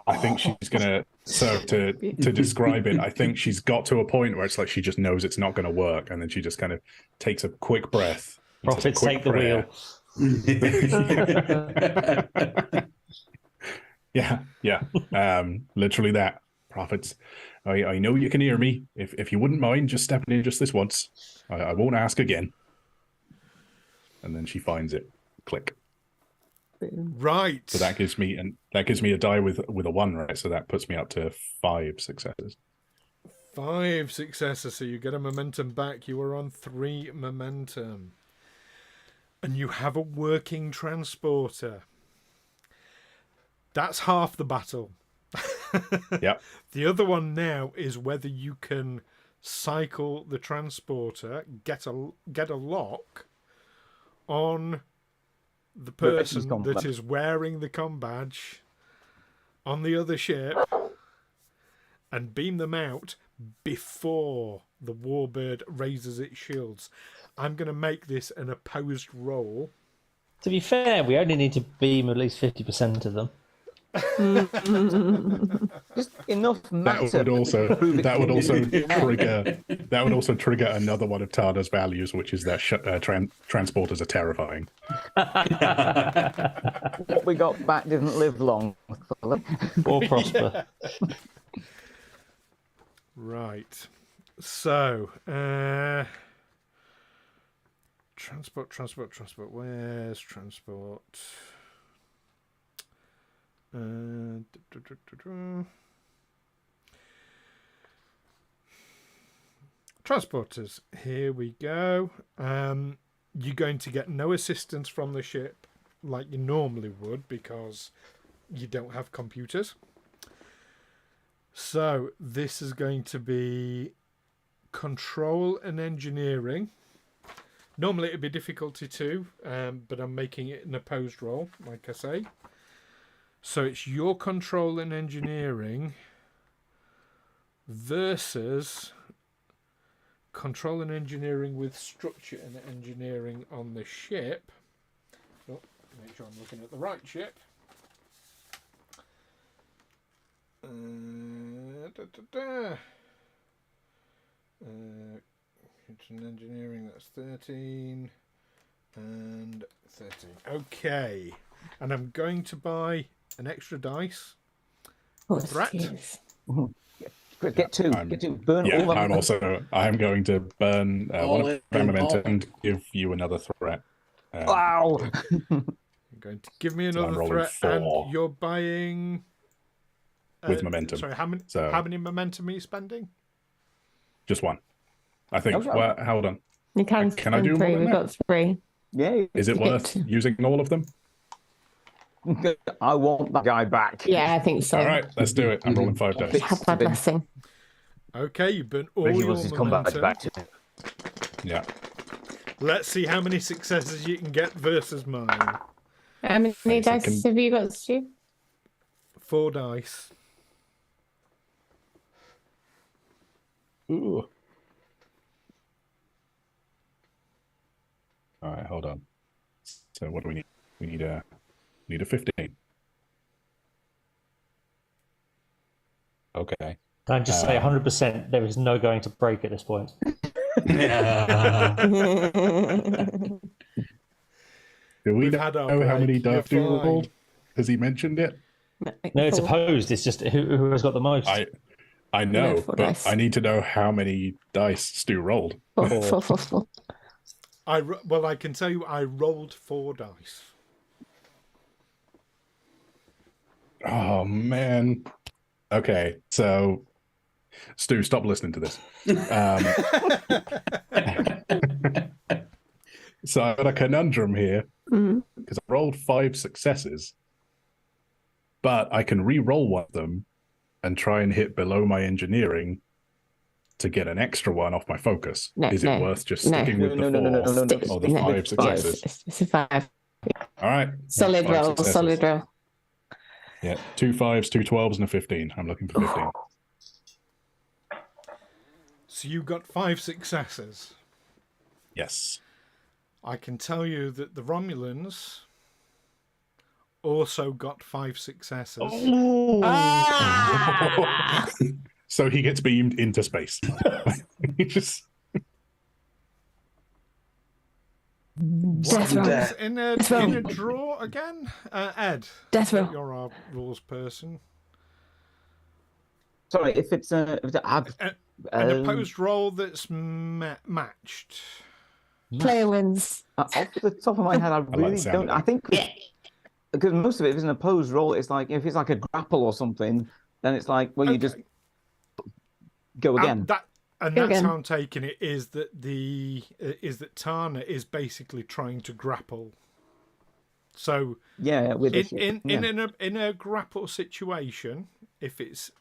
S6: I think she's gonna. So to describe it, I think she's got to a point where it's like she just knows it's not going to work, and then she just kind of takes a quick breath. and says a
S5: Prophets
S6: quick
S5: take the
S6: prayer.
S5: wheel.
S6: Yeah. Literally that. Prophets, I know you can hear me. If you wouldn't mind just stepping in just this once, I won't ask again. And then she finds it. Click.
S1: Right.
S6: So that gives me a die with a 1, right? So that puts me up to 5 successes.
S1: 5 successes, so you get a momentum back. You are on 3 momentum. And you have a working transporter. That's half the battle.
S6: Yep.
S1: The other one now is whether you can cycle the transporter, get a lock on the person that is wearing the comm badge on the other ship and beam them out before the warbird raises its shields. I'm going to make this an opposed roll.
S5: To be fair, we only need to beam at least 50% of them.
S3: Just enough matter.
S6: That would also trigger another one of Tana's values, which is that transporters are terrifying.
S3: What we got back didn't live long.
S5: Or prosper.
S1: Right. So, transport. Where's transport? Transporters. Here we go. You're going to get no assistance from the ship like you normally would because you don't have computers. So this is going to be control and engineering. Normally it'd be difficulty 2, but I'm making it an opposed roll, like I say. So it's your control and engineering versus control and engineering with structure and engineering on the ship. Oh, make sure I'm looking at the right ship. Kitchen engineering, that's 13 and 13. Okay, and I'm going to buy an extra dice. Threat.
S3: Get two. Burn all of
S6: I'm going to burn one of my momentum and give you another threat.
S3: Wow!
S1: You're going to give me another threat,
S6: 4.
S1: and you're buying
S6: with momentum.
S1: Sorry, how many momentum are you spending?
S6: Just one, I think.
S3: Okay.
S6: Well, hold on.
S2: You can
S6: I do
S2: 3.
S6: more
S2: We've
S6: than
S2: got 3.
S3: Yeah.
S6: Is it worth using all of them?
S3: I want that guy back.
S2: Yeah, I think so.
S6: All right, let's do it. I'm rolling 5 dice.
S2: Have my blessing.
S1: Okay, you burn all
S3: Reggie
S1: your
S3: wants his
S1: momentum.
S3: combat back to him.
S6: Yeah.
S1: Let's see how many successes you can get versus mine.
S2: How many dice have you got, Stu?
S1: 4 dice.
S6: Ooh. All right, hold on. So what do we need? We need a 15. Okay.
S5: Can I just say 100%? There is no going to break at this point.
S6: Do we
S1: We've
S6: know
S1: had our
S6: how many
S1: break.
S6: dice
S1: You're
S6: you
S1: fine.
S6: rolled? Has he mentioned it?
S5: No, it's opposed. It's just who has got the most.
S6: I know,
S2: No, 4
S6: but
S2: dice.
S6: I need to know how many dice Stu rolled.
S2: 4.
S1: Well, I can tell you, I rolled 4 dice.
S6: Oh man. Okay, so Stu, stop listening to this. So I've got a conundrum here because I rolled 5 successes, but I can re-roll one of them and try and hit below my engineering to get an extra one off my focus. Is it worth just sticking with the 4 or the 5 successes?
S2: It's a 5.
S6: All right.
S2: Solid
S6: 5
S2: roll.
S6: successes.
S2: Solid roll.
S6: Yeah, 2 5s, 2 12s, and a 15. I'm looking for 15.
S1: So you got 5 successes.
S6: Yes.
S1: I can tell you that the Romulans also got 5 successes.
S6: So he gets beamed into space. He just...
S2: Death roll.
S1: In a draw again? Ed,
S2: Death roll.
S1: you're our rules person.
S3: Sorry, if it's
S1: An opposed roll that's matched.
S2: Player wins.
S3: off the top of my head, I really
S6: the sound
S3: don't.
S6: of that.
S3: I think because most of it, if it's an opposed roll, it's like if it's like a grapple or something, then it's like you just go again.
S1: That's how I'm taking it. Is that Tana is basically trying to grapple. So
S3: with
S1: in a grapple situation, if it's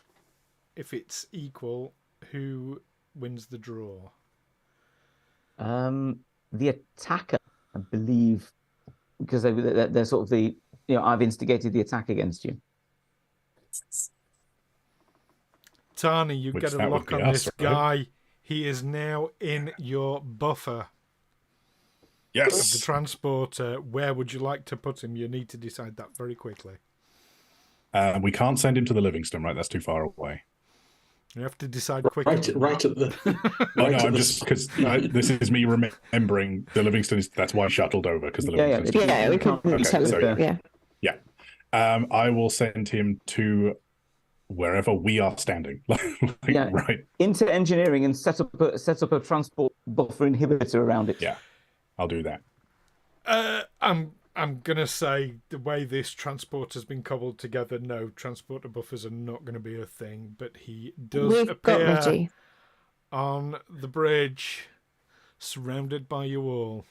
S1: equal, who wins the draw?
S3: The attacker, I believe, because they're sort of the I've instigated the attack against you.
S1: Tana, you
S6: Which
S1: get a
S6: that would
S1: lock
S6: be
S1: on
S6: us,
S1: this
S6: right?
S1: guy. He is now in your buffer.
S6: Yes.
S1: The transporter. Where would you like to put him? You need to decide that very quickly.
S6: We can't send him to the Livingstone, right? That's too far away.
S1: You have to decide quickly.
S4: Right at the.
S6: Oh, no, I'm just because this is me remembering the Livingstone. That's why I shuttled over because the Livingstone.
S2: Yeah, we can tell
S6: so,
S2: yeah.
S6: I will send him to wherever we are standing. Right
S3: into engineering and set up a transport buffer inhibitor around it.
S6: Yeah, I'll do that.
S1: I'm gonna say the way this transport has been cobbled together, no, transporter buffers are not going to be a thing. But he does appear on the bridge, surrounded by you all.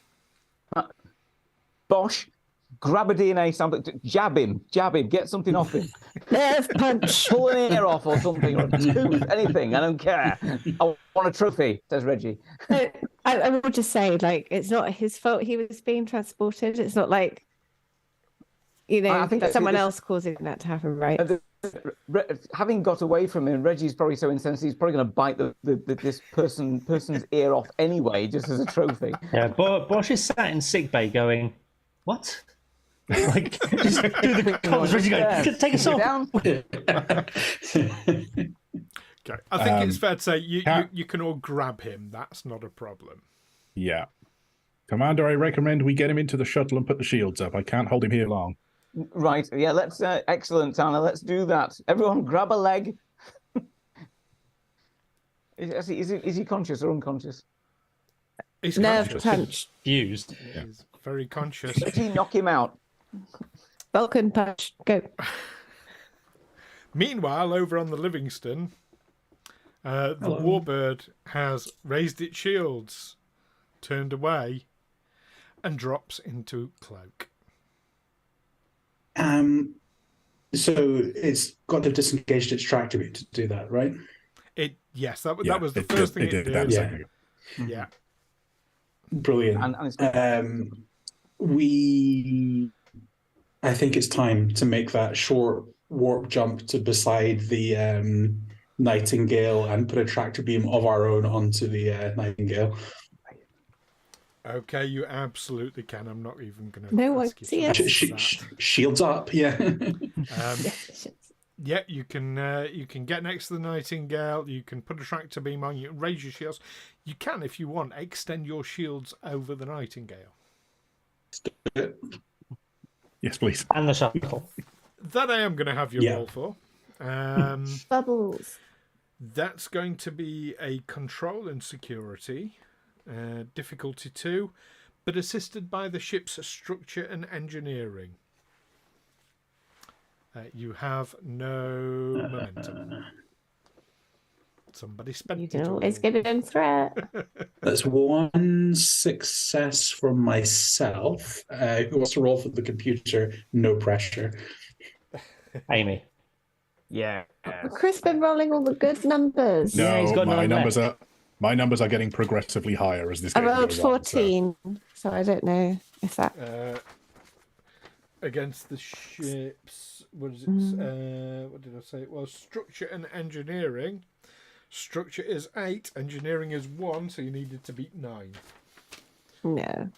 S3: Bosh, grab a DNA sample, jab him, get something off him.
S2: Nerve punch.
S3: Pull an ear off or something, or a tooth, anything. I don't care. I want a trophy, says Reggie.
S2: I would just say, it's not his fault he was being transported. It's not like,
S3: I think
S2: that someone else causing that to happen, right?
S3: having got away from him, Reggie's probably so insensitive. He's probably going to bite this person's ear off anyway, just as a trophy.
S5: Yeah, Bosh is sat in sickbay going, "What?" Like, just do the comms. Reggie going, "Take us off."
S1: Okay, I think it's fair to say you can all grab him. That's not a problem.
S6: Yeah. Commander, I recommend we get him into the shuttle and put the shields up. I can't hold him here long.
S3: Right. Yeah, let's... excellent, Tanner. Let's do that. Everyone grab a leg. Is he conscious or unconscious?
S1: He's
S2: Nerve
S1: conscious.
S2: punch.
S5: Fused.
S1: Yeah. He's very conscious.
S3: Did he knock him out?
S2: Vulcan punch. Go.
S1: Meanwhile, over on the Livingstone, the warbird has raised its shields, turned away, and drops into cloak.
S4: So it's got to have disengaged its tractor beam to do that, right?
S1: Yes, that was the first thing it did.
S6: That
S4: Yeah.
S1: Yeah.
S4: Brilliant.
S3: And it's
S4: I think it's time to make that short warp jump to beside the Nightingale and put a tractor beam of our own onto the Nightingale.
S1: Okay, you absolutely can. I'm not even going to.
S2: No one see us.
S4: Shields up, yeah.
S1: Yeah, you can get next to the Nightingale. You can put a tractor beam on. You can raise your shields. You can, if you want, extend your shields over the Nightingale.
S6: Yes, please.
S5: And the shuttle.
S1: That I am going to have your roll for.
S2: Bubbles.
S1: That's going to be a control and security, difficulty 2, but assisted by the ship's structure and engineering. You have no momentum. Somebody spent
S2: You
S1: it
S2: can
S1: all.
S2: always get it in threat.
S4: That's one success for myself. Who wants to roll for the computer? No pressure.
S5: Amy.
S3: Yeah.
S2: Chris been rolling all the good numbers.
S6: No,
S5: Yeah, he's got
S6: my
S5: none
S6: numbers are getting progressively higher as this
S2: I
S6: game
S2: rolled
S6: goes on, so-
S2: 14, so I don't know if that.
S1: Against the ships, what is it? What did I say? It was structure and engineering. Structure is 8, engineering is 1, so you needed to beat 9.
S2: No.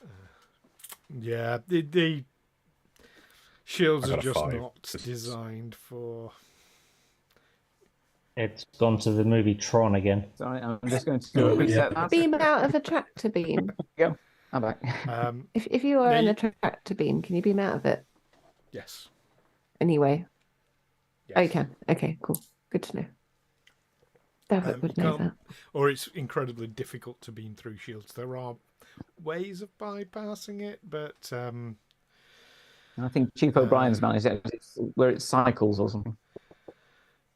S1: Yeah, the shields
S6: I
S1: are
S6: got a
S1: just
S6: 5.
S1: not designed for.
S5: It's gone to the movie Tron again.
S3: Sorry, I'm just going to reset that.
S2: Beam out of a tractor beam.
S3: Go. I'm back.
S2: If you are in a tractor beam, can you beam out of it?
S1: Yes.
S2: Anyway.
S1: Yes.
S2: Oh, you can. Okay, cool. Good to know. Davok would know that.
S1: Or it's incredibly difficult to beam through shields. There are ways of bypassing it, but
S3: I think Chief O'Brien's managed it where it cycles or something.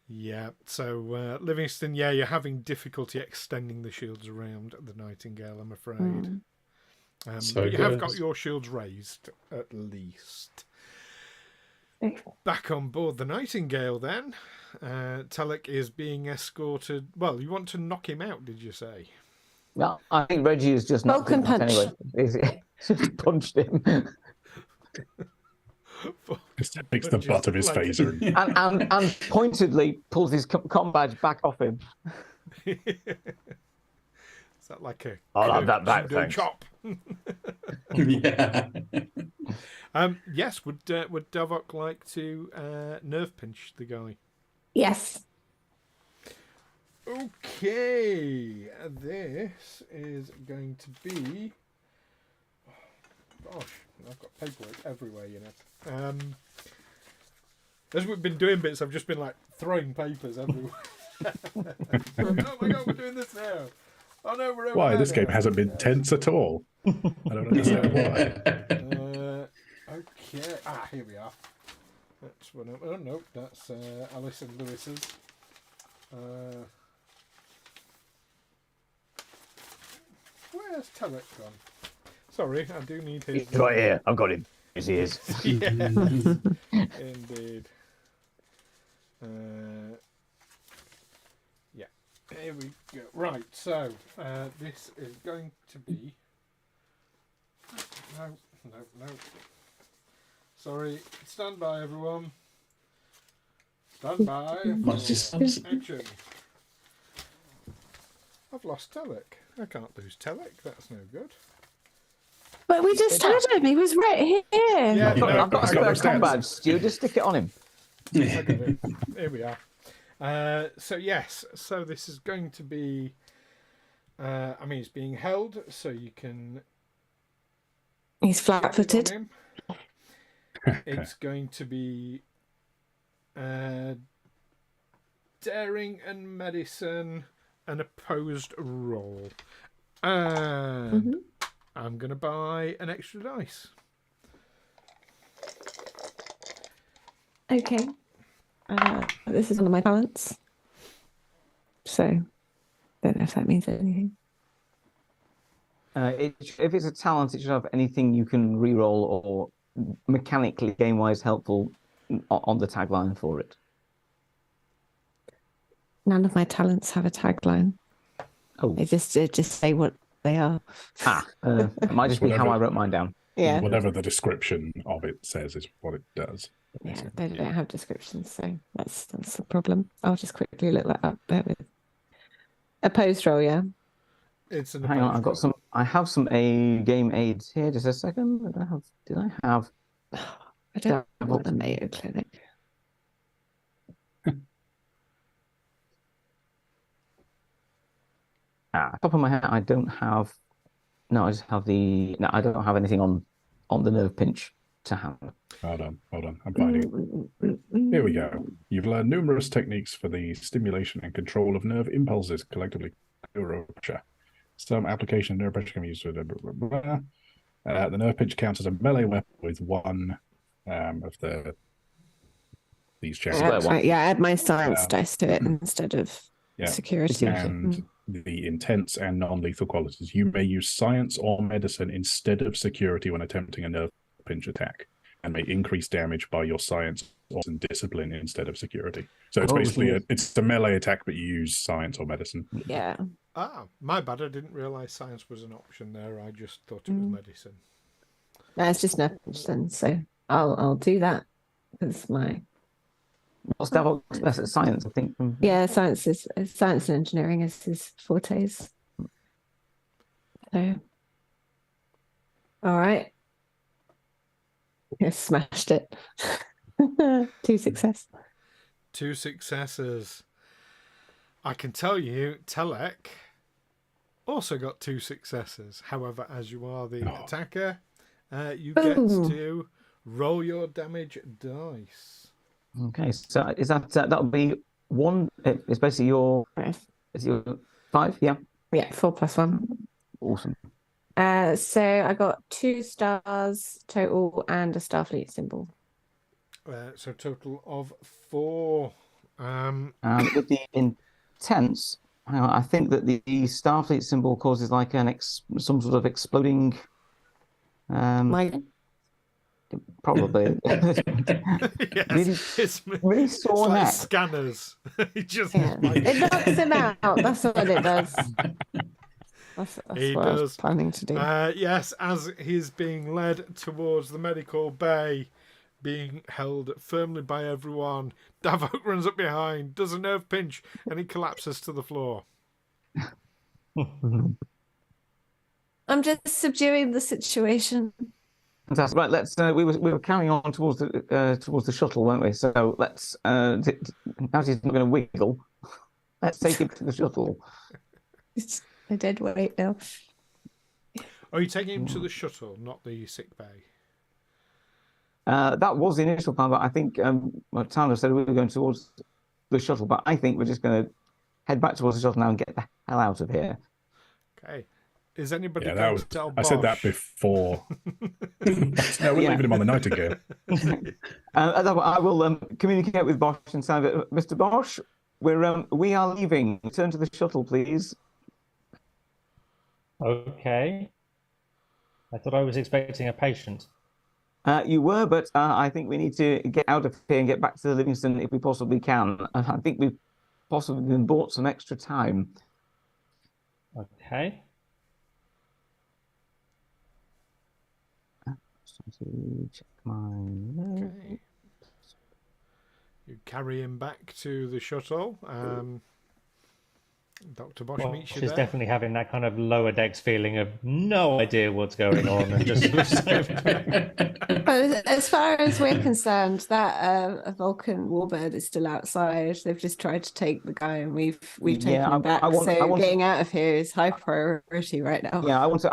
S1: yeah. So Livingstone, yeah, you're having difficulty extending the shields around the Nightingale, I'm afraid. But you have got your shields raised at least. Back on board the Nightingale, then. Telek is being escorted. Well, you want to knock him out, did you say?
S3: No, I think Reggie is just not
S2: Vulcan punch.
S3: anyway. He's just punched him.
S6: Just takes the butt of his phaser.
S3: and pointedly pulls his com badge back off him.
S1: Is that like a
S3: I'll have that back,
S1: judo
S3: thanks.
S1: chop?
S4: Yeah.
S1: Yes, would Davok like to nerve pinch the guy?
S2: Yes.
S1: Okay, this is going to be. Gosh, I've got paperwork everywhere, you know. As we've been doing bits, I've just been like throwing papers everywhere. Oh my god, we're doing this now. Oh no, we're over
S6: Why?
S1: there
S6: This game
S1: now.
S6: hasn't been tense at all. I don't understand why.
S1: Okay. Here we are. That's one. Oh no, that's Alice and Lewis's. Where's Telek gone? Sorry, I do need his.
S3: He's right here. I've got him. Yes, he is.
S1: Yes, indeed. Yeah, here we go. Right, so this is going to be. No. Sorry, stand by, everyone. Stand by for action. I've lost Telek. I can't lose Telek. That's no good.
S2: But we just had him. He was right here.
S1: Yeah,
S3: I've got a spare combat, Stu. Just stick it on him.
S1: I got it. Here we are. So yes, so this is going to be. I mean, it's being held, so you can.
S2: He's flat-footed.
S1: It's going to be daring and medicine, an opposed roll, and I'm going to buy an extra dice.
S2: Okay. This is one of my talents. So, don't know if that means anything.
S3: If it's a talent, it should have anything you can re-roll or mechanically, game-wise helpful on the tagline for it.
S2: None of my talents have a tagline.
S3: Oh,
S2: They just say what they are.
S3: It might just be how I wrote mine down.
S2: Yeah.
S6: Whatever the description of it says is what it does.
S2: Yeah, they don't have descriptions, so that's the problem. I'll just quickly look that up. Bear with. Opposed roll, yeah.
S1: It's an
S3: Hang on,
S1: opposed roll.
S3: I have some game aids here. Just a second. Did I have?
S2: I don't want the Mayo Clinic.
S3: Top of my head, I don't have. No, I just have the. No, I don't have anything on the nerve pinch to hand.
S6: Hold on. I'm finding it. Here we go. You've learned numerous techniques for the stimulation and control of nerve impulses, collectively neuropressure. Some application of neuropressure can be used for the nerve pinch counts as a melee weapon with one of these checks.
S2: Yeah, add my science dice to it instead of security.
S6: And the intense and non-lethal qualities. You may use science or medicine instead of security when attempting a nerve pinch attack, and may increase damage by your science or discipline instead of security. So it's basically it's a melee attack, but you use science or medicine.
S2: Yeah.
S1: My bad. I didn't realise science was an option there. I just thought it was medicine.
S2: That's just an option, so I'll do that. Because my
S3: what's Davok? That's science, I think.
S2: Yeah, science and engineering is his fortes. So, all right. Yes, smashed it. 2 success.
S1: 2 successes. I can tell you, Telek also got 2 successes. However, as you are the attacker, you get to roll your damage dice.
S3: Okay, so is that'll be 1? It's basically your. Is your 5? Yeah.
S2: Yeah, 4 + 1.
S3: Awesome.
S2: So I got 2 stars total and a Starfleet symbol.
S1: So total of 4.
S3: With the intense, I think that the Starfleet symbol causes like some sort of exploding. Probably.
S1: Yes,
S3: really sore
S1: it's like
S3: neck.
S1: Scanners. It just
S2: it knocks him out. That's what it does. That's what I was planning to do.
S1: Yes, as he's being led towards the medical bay, being held firmly by everyone, Davok runs up behind, does a nerve pinch, and he collapses to the floor.
S2: I'm just subduing the situation.
S3: Fantastic. Right, let's. We were carrying on towards the shuttle, weren't we? So let's. Now she's not going to wiggle. Let's take him to the shuttle.
S2: It's a dead weight now.
S1: Are you taking him to the shuttle, not the sick bay?
S3: That was the initial plan, but I think Tyler said we were going towards the shuttle, but I think we're just going to head back towards the shuttle now and get the hell out of here.
S1: Okay. Is anybody going to tell Bosh?
S6: I said that before. No, we're leaving him on the Nightingale.
S3: I will communicate with Bosh and say that, Mr. Bosh, we are leaving. Return to the shuttle, please.
S5: Okay. I thought I was expecting a patient.
S3: You were, but I think we need to get out of here and get back to the Livingstone if we possibly can. I think we've possibly been bought some extra time.
S5: Okay.
S3: To check my notes.
S1: You carry him back to the shuttle. Dr. Bosh meets you
S5: She's
S1: there.
S5: definitely having that kind of lower decks feeling of no idea what's going on and just
S2: But as far as we're concerned, that a Vulcan warbird is still outside. They've just tried to take the guy, and we've taken him back. So getting out of here is high priority right now.
S3: Yeah, I want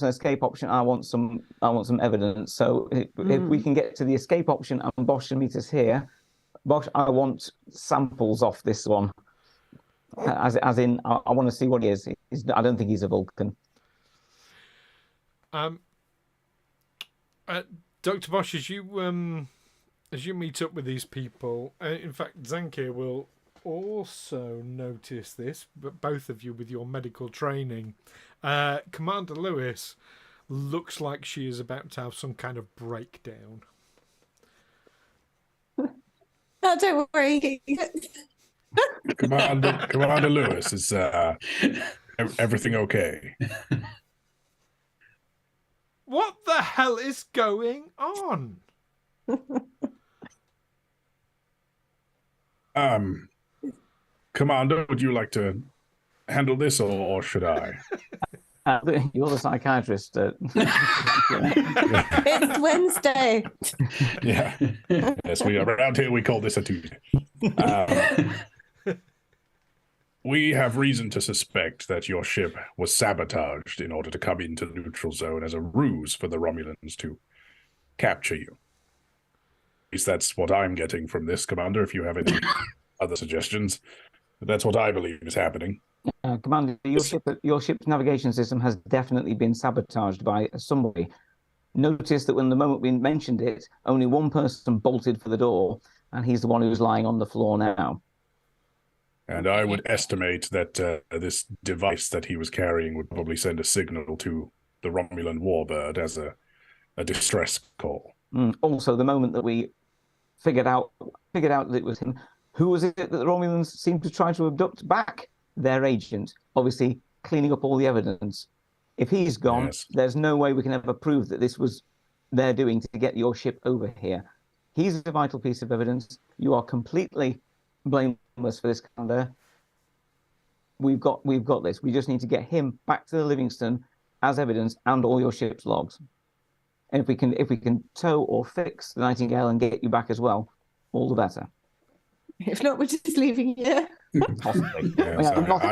S3: an escape option. I want some evidence. So if we can get to the escape option and Bosh can meet us here, Bosh, I want samples off this one. As in, I want to see what he is. I don't think he's a Vulcan.
S1: Dr. Bosh, as you meet up with these people, in fact, Zankir will also notice this, but both of you with your medical training, Commander Lewis looks like she is about to have some kind of breakdown.
S2: Oh, don't worry.
S6: Commander Lewis, is everything okay?
S1: What the hell is going on?
S6: Commander, would you like to handle this, or should I?
S3: You're the psychiatrist.
S2: It's Wednesday.
S6: Yeah. Yes, around here we call this a Tuesday. We have reason to suspect that your ship was sabotaged in order to come into the neutral zone as a ruse for the Romulans to capture you. At least that's what I'm getting from this, Commander. If you have any other suggestions, that's what I believe is happening.
S3: Commander, your ship's navigation system has definitely been sabotaged by somebody. Notice that when the moment we mentioned it, only one person bolted for the door, and he's the one who's lying on the floor now.
S6: And I would estimate that this device that he was carrying would probably send a signal to the Romulan warbird as a distress call.
S3: Also, the moment that we figured out that it was him, who was it that the Romulans seemed to try to abduct back? Their agent, obviously cleaning up all the evidence. If he's gone,
S6: yes,
S3: there's no way we can ever prove that this was their doing to get your ship over here. He's a vital piece of evidence. You are completely blameless for this, Commander. We've got this. We just need to get him back to the Livingstone as evidence and all your ship's logs. And if we can tow or fix the Nightingale and get you back as well, all the better.
S2: If not, we're just leaving here.
S3: Possibly.
S6: Yes,
S3: not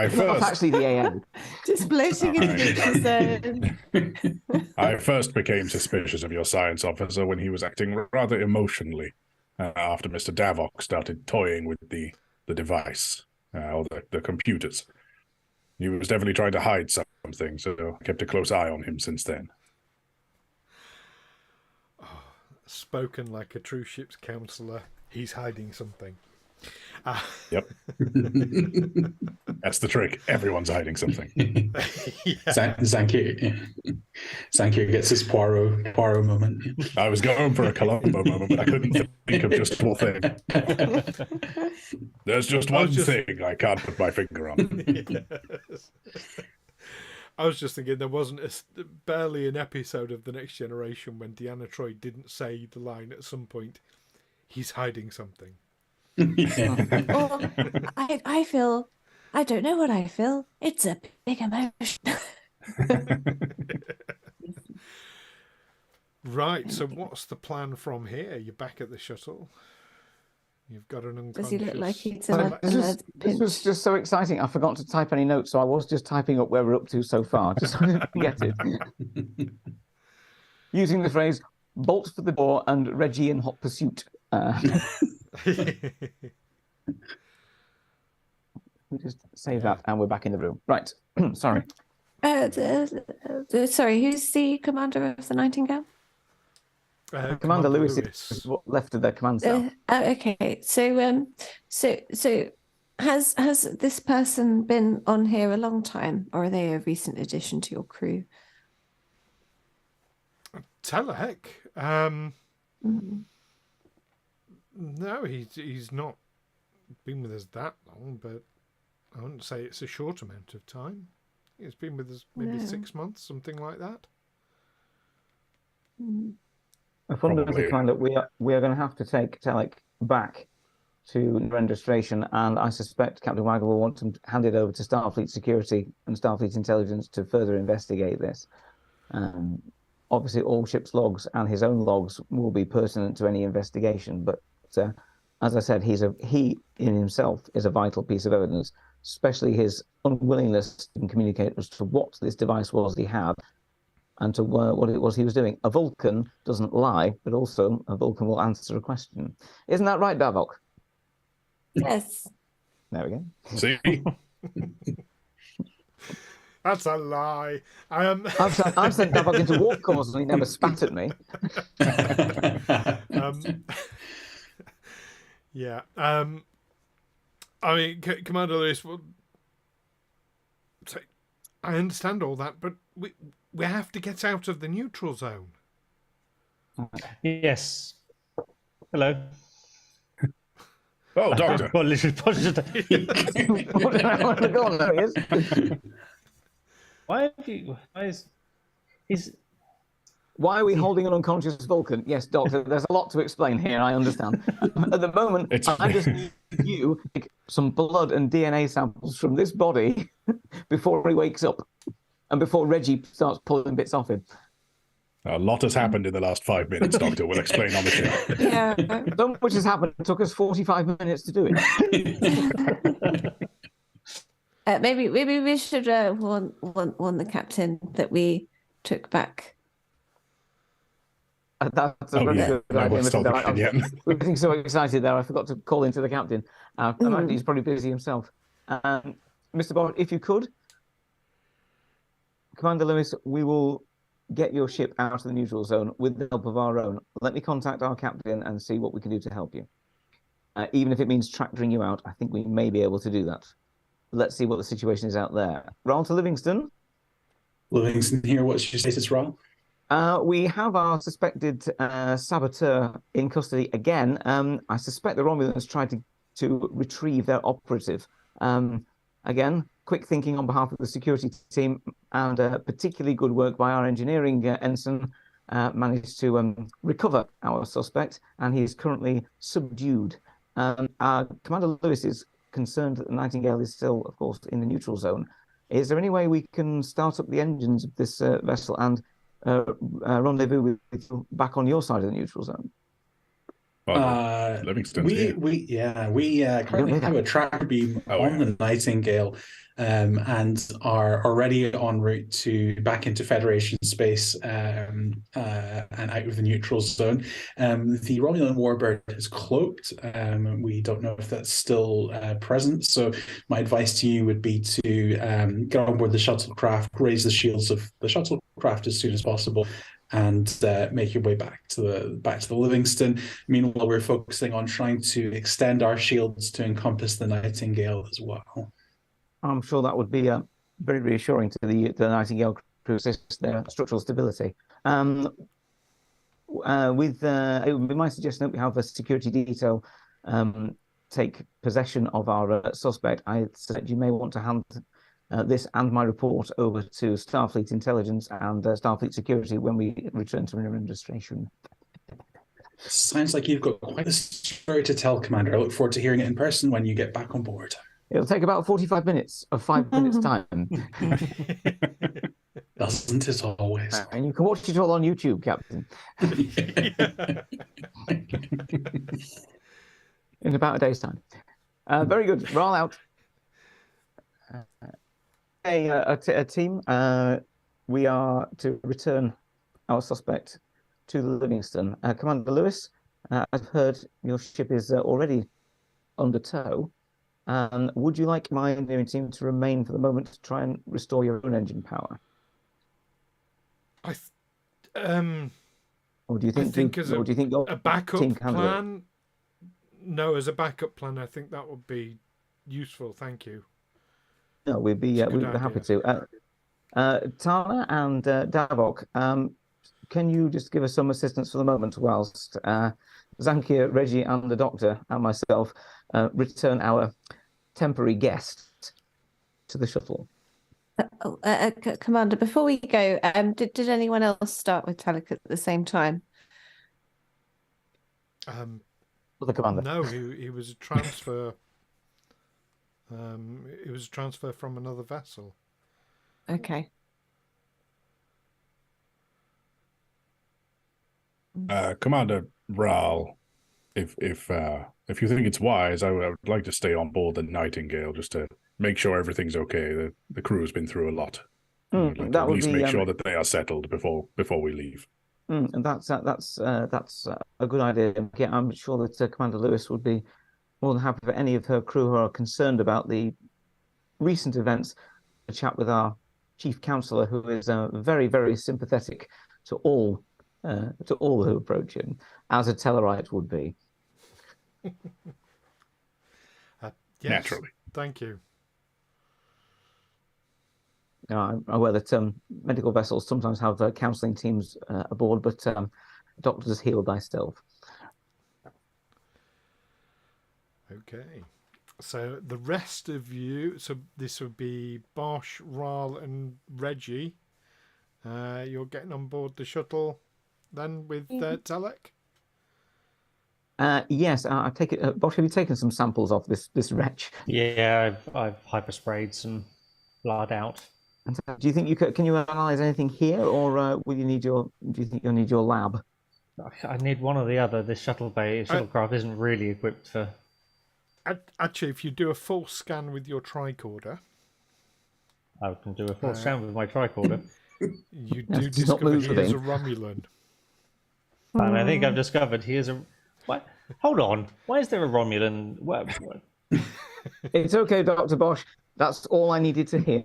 S3: actually the AM.
S2: Just floating in the zone.
S6: I first became suspicious of your science officer when he was acting rather emotionally after Mr. Davok started toying with the device, or the computers. He was definitely trying to hide something, so I kept a close eye on him since then.
S1: Oh, spoken like a true ship's counsellor. He's hiding something.
S6: Yep. That's the trick. Everyone's hiding something.
S4: Zankir gets his Poirot moment.
S6: I was going for a Columbo moment, but I couldn't think of just one thing. There's just one thing I can't put my finger on.
S1: Yes. I was just thinking there wasn't barely an episode of The Next Generation when Deanna Troi didn't say the line at some point, he's hiding something.
S2: Or I feel, I don't know what I feel. It's a big emotion.
S1: Right, so what's the plan from here? You're back at the shuttle. You've got an unconscious...
S2: Does he look like he's
S3: This was just so exciting. I forgot to type any notes, so I was just typing up where we're up to so far, just so I didn't forget it. Using the phrase, bolt for the door and Reggie in hot pursuit. We just save that and we're back in the room. Right. Sorry.
S2: Sorry, who's the commander of the Nightingale?
S3: Commander Lewis is what left of their command staff.
S2: Okay. So has this person been on here a long time, or are they a recent addition to your crew?
S1: Tell the heck. No, he's not been with us that long, but I wouldn't say it's a short amount of time. He's been with us maybe 6 months, something like that.
S3: A fundamental plan that we are going to have to take Telek back to registration, and I suspect Captain Wagner will want to hand it over to Starfleet Security and Starfleet Intelligence to further investigate this. Obviously, all ship's logs and his own logs will be pertinent to any investigation, but as I said, he in himself is a vital piece of evidence, especially his unwillingness to communicate as to what this device was he had and to what it was he was doing. A Vulcan doesn't lie, but also a Vulcan will answer a question. Isn't that right, Davok?
S2: Yes.
S3: There we go.
S6: See?
S1: That's a lie.
S3: I've sent Davok into warp cores and he never spat at me.
S1: Yeah. I mean, Commander Lewis, I understand all that, but we have to get out of the neutral zone.
S5: Yes. Hello.
S6: Oh, Doctor.
S5: Well, literally, Bosh just-
S3: Go on, there he is.
S5: Why have you?
S3: Why are we holding an unconscious Vulcan? Yes, Doctor, there's a lot to explain here, I understand. At the moment, I just need you to take some blood and DNA samples from this body before he wakes up and before Reggie starts pulling bits off him.
S6: A lot has happened in the last 5 minutes, Doctor. We'll explain on the show.
S2: Yeah.
S3: So much has happened. It took us 45 minutes to do it.
S2: Maybe we should warn the captain that we took back.
S3: That's a very good
S6: No
S3: idea,
S6: one's
S3: Mr.
S6: told the
S3: Dark.
S6: captain yet.
S3: I'm getting so excited there, I forgot to call into the captain. I imagine he's probably busy himself. Mr. Bosh, if you could, Commander Lewis, we will get your ship out of the neutral zone with the help of our own. Let me contact our captain and see what we can do to help you. Even if it means tractoring you out, I think we may be able to do that. Let's see what the situation is out there. Wraal to Livingston.
S4: Livingston here. What's your status, Wraal?
S3: We have our suspected saboteur in custody again. I suspect the Romulans tried to retrieve their operative. Again, quick thinking on behalf of the security team and particularly good work by our engineering ensign managed to recover our suspect, and he is currently subdued. Commander Lewis is concerned that the Nightingale is still, of course, in the neutral zone. Is there any way we can start up the engines of this vessel and rendezvous with you back on your side of the neutral zone?
S6: Well, Livingstone's here.
S4: We currently have a tracker beam on the Nightingale, and are already en route to back into Federation space and out of the neutral zone. The Romulan warbird is cloaked. We don't know if that's still present. So my advice to you would be to get on board the shuttlecraft, raise the shields of the shuttlecraft as soon as possible, and make your way back to the Livingstone. Meanwhile, we're focusing on trying to extend our shields to encompass the Nightingale as well.
S3: I'm sure that would be very reassuring to the Nightingale crew, assist their structural stability. It would be my suggestion that we have a security detail take possession of our suspect. I said you may want to hand this and my report over to Starfleet Intelligence and Starfleet Security when we return to registration.
S4: Sounds like you've got quite a story to tell, Commander. I look forward to hearing it in person when you get back on board.
S3: It'll take about 45 minutes of 5 minutes time.
S4: Doesn't it always?
S3: And you can watch it all on YouTube, Captain. In about a day's time. Very good. Roll out. A team. We are to return our suspect to the Livingstone. Commander Lewis, I've heard your ship is already under tow. Would you like my engineering team to remain for the moment to try and restore your own engine power? Or do you think
S1: as a backup plan? No, as a backup plan, I think that would be useful. Thank you.
S3: No, we'd be happy to. Tana and Davok, can you just give us some assistance for the moment whilst Zankir, Reggie, and the Doctor and myself return our temporary guest to the shuttle?
S2: Commander, before we go, did anyone else start with Talik at the same time?
S3: the commander.
S1: No, he was a transfer. It was a transfer from another vessel.
S2: Okay.
S6: Commander Wraal, if you think it's wise, I would like to stay on board the Nightingale just to make sure everything's okay. The crew has been through a lot. I'd like to at least make sure that they are settled before we leave.
S3: And that's a good idea. Yeah, I'm sure that Commander Lewis would be more than happy for any of her crew who are concerned about the recent events to chat with our chief counsellor, who is very, very sympathetic to all who approach him, as a Tellarite would be.
S1: Yes,
S6: naturally.
S1: Thank you.
S3: I'm aware that medical vessels sometimes have counselling teams aboard, but doctors heal by stealth.
S1: Okay. So the rest of you, so this would be Bosh, Wraal and Reggie. You're getting on board the shuttle then with Telek?
S3: Yes, I take it. Bosh, have you taken some samples of this wretch?
S5: Yeah, I've hypersprayed some blood out.
S3: Do you think you can you analyze anything here, or do you think you'll need your lab?
S5: I need one or the other. This shuttlecraft isn't really equipped for.
S1: Actually, if you do a full scan with your tricorder,
S5: I can do a full scan with my tricorder.
S1: You do discover he is a Romulan.
S5: And I think I've discovered he is a. What? Hold on. Why is there a Romulan? What?
S3: It's okay, Dr. Bosh. That's all I needed to hear.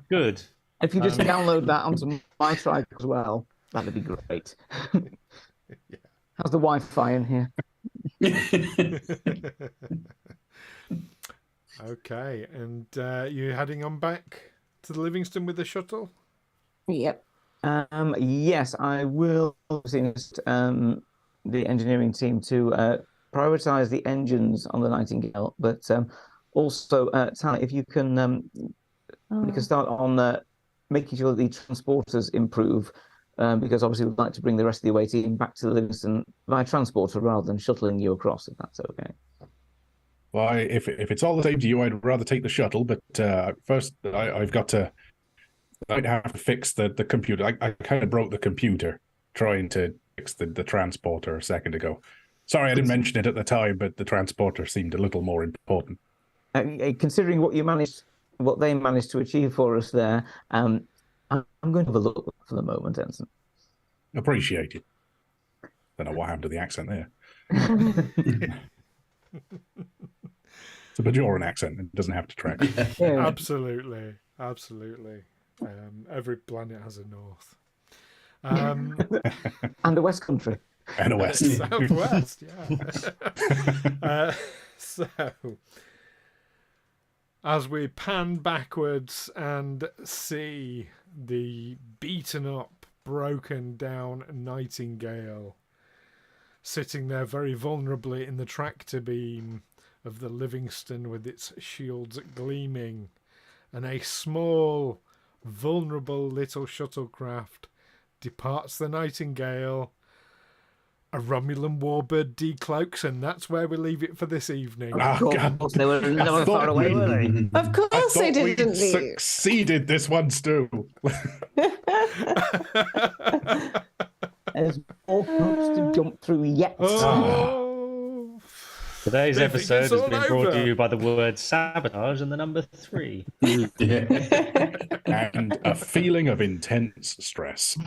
S5: Good.
S3: If you just download that onto my trike as well, that'd be great. How's the Wi-Fi in here?
S1: Okay, and you heading on back to the Livingstone with the shuttle?
S2: Yep.
S3: Yes, I will assist the engineering team to prioritize the engines on the Nightingale, but also, Tally, if you can, we can start on making sure that the transporters improve, because obviously we'd like to bring the rest of the away team back to the Livingstone via transporter rather than shuttling you across, if that's okay.
S6: Well, if it's all the same to you, I'd rather take the shuttle, but first I've got to. I'd have to fix the computer. I kind of broke the computer trying to fix the transporter a second ago. Sorry, I didn't mention it at the time, but the transporter seemed a little more important.
S3: Considering what they managed to achieve for us there, I'm going to have a look for the moment, Ensign.
S6: Appreciate it. Don't know what happened to the accent there. It's a Bajoran accent. It doesn't have to track.
S1: Yeah. Absolutely. Every planet has a north.
S3: And a West Country.
S6: And a West.
S1: Southwest, yeah. So, as we pan backwards and see the beaten up, broken down Nightingale sitting there very vulnerably in the tractor beam of the Livingstone with its shields gleaming, and a small, vulnerable little shuttlecraft departs the Nightingale, a Romulan warbird decloaks, and that's where we leave it for this evening.
S6: Oh, God.
S3: They were never far away, were they?
S2: Of course they didn't leave.
S6: Succeeded this one, Stu.
S3: There's more hoops to jump through yet.
S1: Oh.
S5: Today's
S1: They think
S5: episode
S1: it's
S5: has
S1: all
S5: been brought
S1: over.
S5: to you by the word sabotage and the number 3.
S6: And a feeling of intense stress.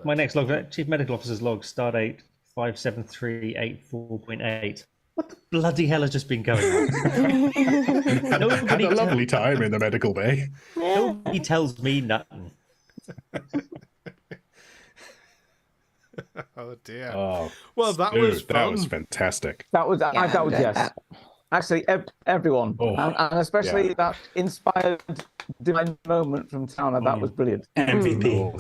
S5: My next log, Chief Medical Officer's log, stardate 57384.8. What the bloody hell has just been going on?
S6: Had a lovely time in the medical bay.
S5: Nobody tells me nothing.
S1: Oh dear.
S6: Oh,
S1: well, that
S6: Stu,
S1: was fun.
S6: that was fantastic.
S3: That was yes. Actually, everyone, and especially that inspired divine moment from Towner, that was brilliant.
S4: MVP.
S6: Oh,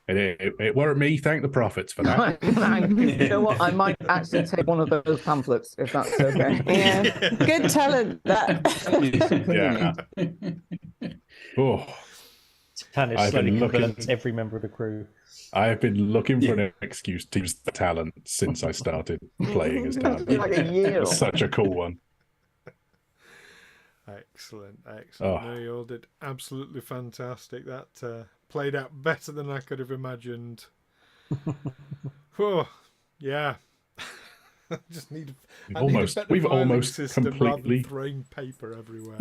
S6: it weren't me. Thank the prophets for that.
S3: You know what? I might actually take one of those pamphlets if that's okay.
S2: Yeah, good talent. That.
S6: Yeah. Oh,
S5: Tannis
S6: I've
S5: slowly
S6: been looking.
S5: converts every member of the crew.
S6: I have been looking for an excuse to use the talent since I started playing as talent.
S3: Like a year.
S6: It's such a cool one.
S1: Excellent.
S6: Oh.
S1: No, you all did absolutely fantastic. That played out better than I could have imagined. Oh, yeah. I just need. I need a better
S6: We've
S1: filing
S6: almost
S1: system rather
S6: completely.
S1: than throwing paper everywhere.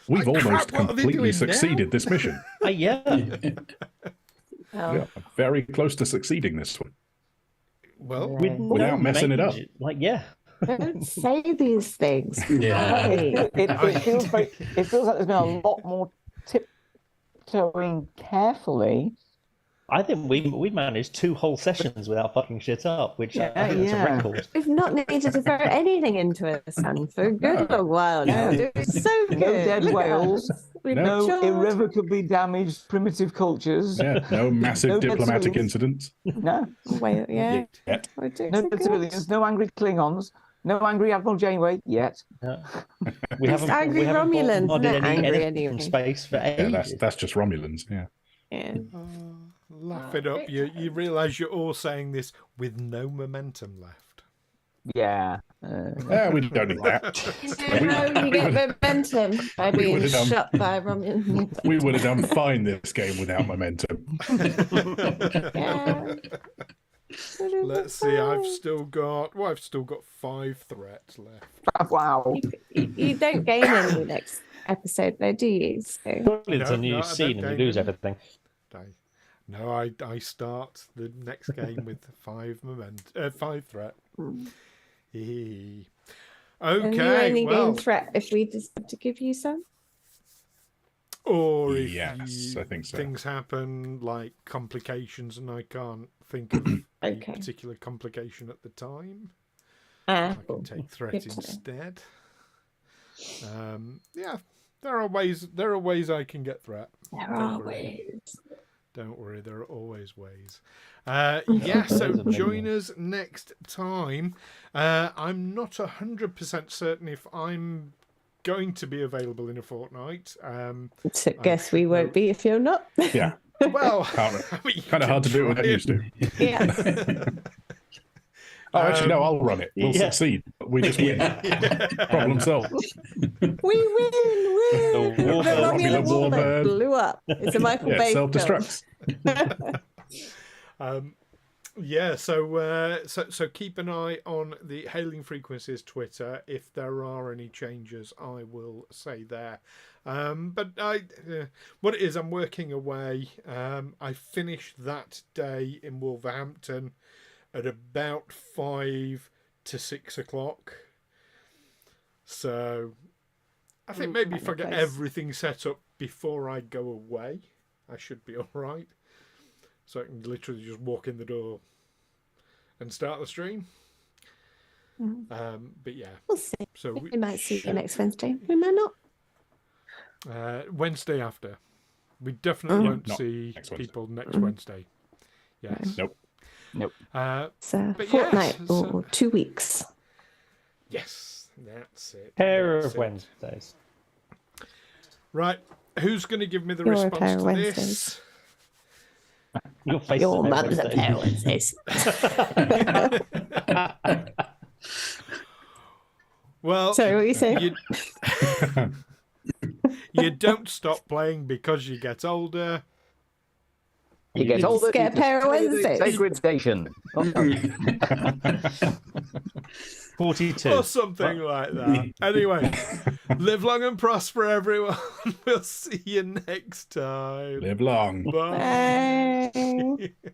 S6: We've almost
S1: what are they
S6: completely
S1: doing
S6: succeeded
S1: now?
S6: this mission.
S5: Yeah.
S2: Oh,
S6: Yeah, very close to succeeding this one.
S1: Well,
S6: Without messing it up.
S5: Like, yeah.
S2: don't say these things.
S4: Yeah.
S2: Right.
S3: It feels like there's been a lot more tiptoeing carefully.
S5: I think we managed 2 whole sessions without fucking shit up, which I think that's a
S3: Yeah.
S5: record.
S2: We've not needed to throw anything into a sun for a good long while now. It's so good.
S3: No dead
S2: Look at
S3: whales.
S2: us. We've
S3: No
S2: matured.
S3: irrevocably damaged primitive cultures.
S6: Yeah, no massive
S3: No dead
S6: diplomatic
S3: civilians.
S6: incidents.
S3: No.
S2: Wait, yeah.
S6: Yet.
S2: We're doing
S3: No
S2: so
S3: dead
S2: good.
S3: civilians. No angry Klingons. No angry Admiral Janeway yet.
S5: Yeah. We
S2: Just angry Romulans,
S5: bombarded
S2: not
S5: any
S2: angry
S5: anything
S2: anyway.
S5: from space for
S6: Yeah,
S5: ages.
S6: that's just Romulans. Yeah.
S2: Yeah.
S1: laugh it up. You realise you're all saying this with no momentum left.
S3: Yeah.
S6: We don't need that.
S2: You do know you get momentum by
S6: we
S2: being
S6: would've done-
S2: shot by Romulan.
S6: We would have done fine this game without momentum.
S2: Yeah.
S1: Let's see. I've still got 5 threats left.
S3: Wow.
S2: You don't gain any next episode, though, do you? So
S5: Surely it's a new
S1: I
S5: scene
S1: don't
S5: and you lose
S1: gain
S5: everything.
S1: I start the next game with 5 threat. Hee.
S2: and you
S1: Okay,
S2: only
S1: well,
S2: gain threat if we decide to give you some.
S1: or if
S6: Yes, I think so.
S1: things happen like complications, and I can't think of
S2: Okay.
S1: a particular complication at the time,
S2: Ah,
S1: I can take threat
S2: Good to know.
S1: instead. Yeah, there are ways I can get threat.
S2: there
S1: Don't
S2: are
S1: worry.
S2: ways.
S1: Don't worry, there are always ways. Yeah, so
S5: There's a big
S1: join
S5: one.
S1: us next time. I'm not 100% certain if I'm going to be available in a fortnight.
S2: So guess we won't be if you're not.
S6: Yeah.
S1: Well,
S6: Can't-
S1: I mean, you
S6: Kind of
S1: can
S6: hard to do what
S1: try
S6: I used to.
S2: Yeah.
S6: Oh, actually, no, I'll run it. We'll
S5: Yeah.
S6: succeed. We just win. Problem solved.
S2: We win! Woo!
S5: The war-
S2: The Romulan
S6: Romulan
S2: warbird
S6: warbird.
S2: blew up. It's a Michael
S6: Yeah,
S2: Bay film.
S6: self-destructs.
S1: Yeah, so keep an eye on the Hailing Frequencies Twitter. If there are any changes, I will say there. But what it is, I'm working away. I finished that day in Wolverhampton at about 5 to 6 o'clock. So I think maybe if I get
S2: close.
S1: everything set up before I go away, I should be all right. So I can literally just walk in the door and start the stream. But yeah,
S2: We'll see.
S1: so
S2: We might see you next Wednesday. We might not.
S1: Wednesday after. We definitely won't
S6: Not
S1: see
S6: next Wednesday.
S1: people next Wednesday. Yes.
S6: Nope.
S2: It's a
S1: But
S2: fortnight
S1: yes,
S2: or 2 weeks.
S1: Yes, that's it.
S5: Pair
S1: That's
S5: of
S1: it.
S5: Wednesdays.
S1: Right, who's going to give me the
S2: You're a
S1: response
S2: pair of
S1: to
S2: Wednesdays.
S1: this?
S5: Your face
S2: Your
S5: is
S2: mother's a
S5: Wednesdays.
S2: pair of Wednesdays.
S1: Well,
S2: Sorry, what were you saying?
S1: you don't stop playing because you get older.
S3: You get
S2: You
S3: older.
S2: just get a pair of Wednesdays.
S3: Sacred station.
S5: 42.
S1: Or something like that. Anyway, live long and prosper, everyone. We'll see you next time.
S6: Live long.
S1: Bye.
S2: Bye.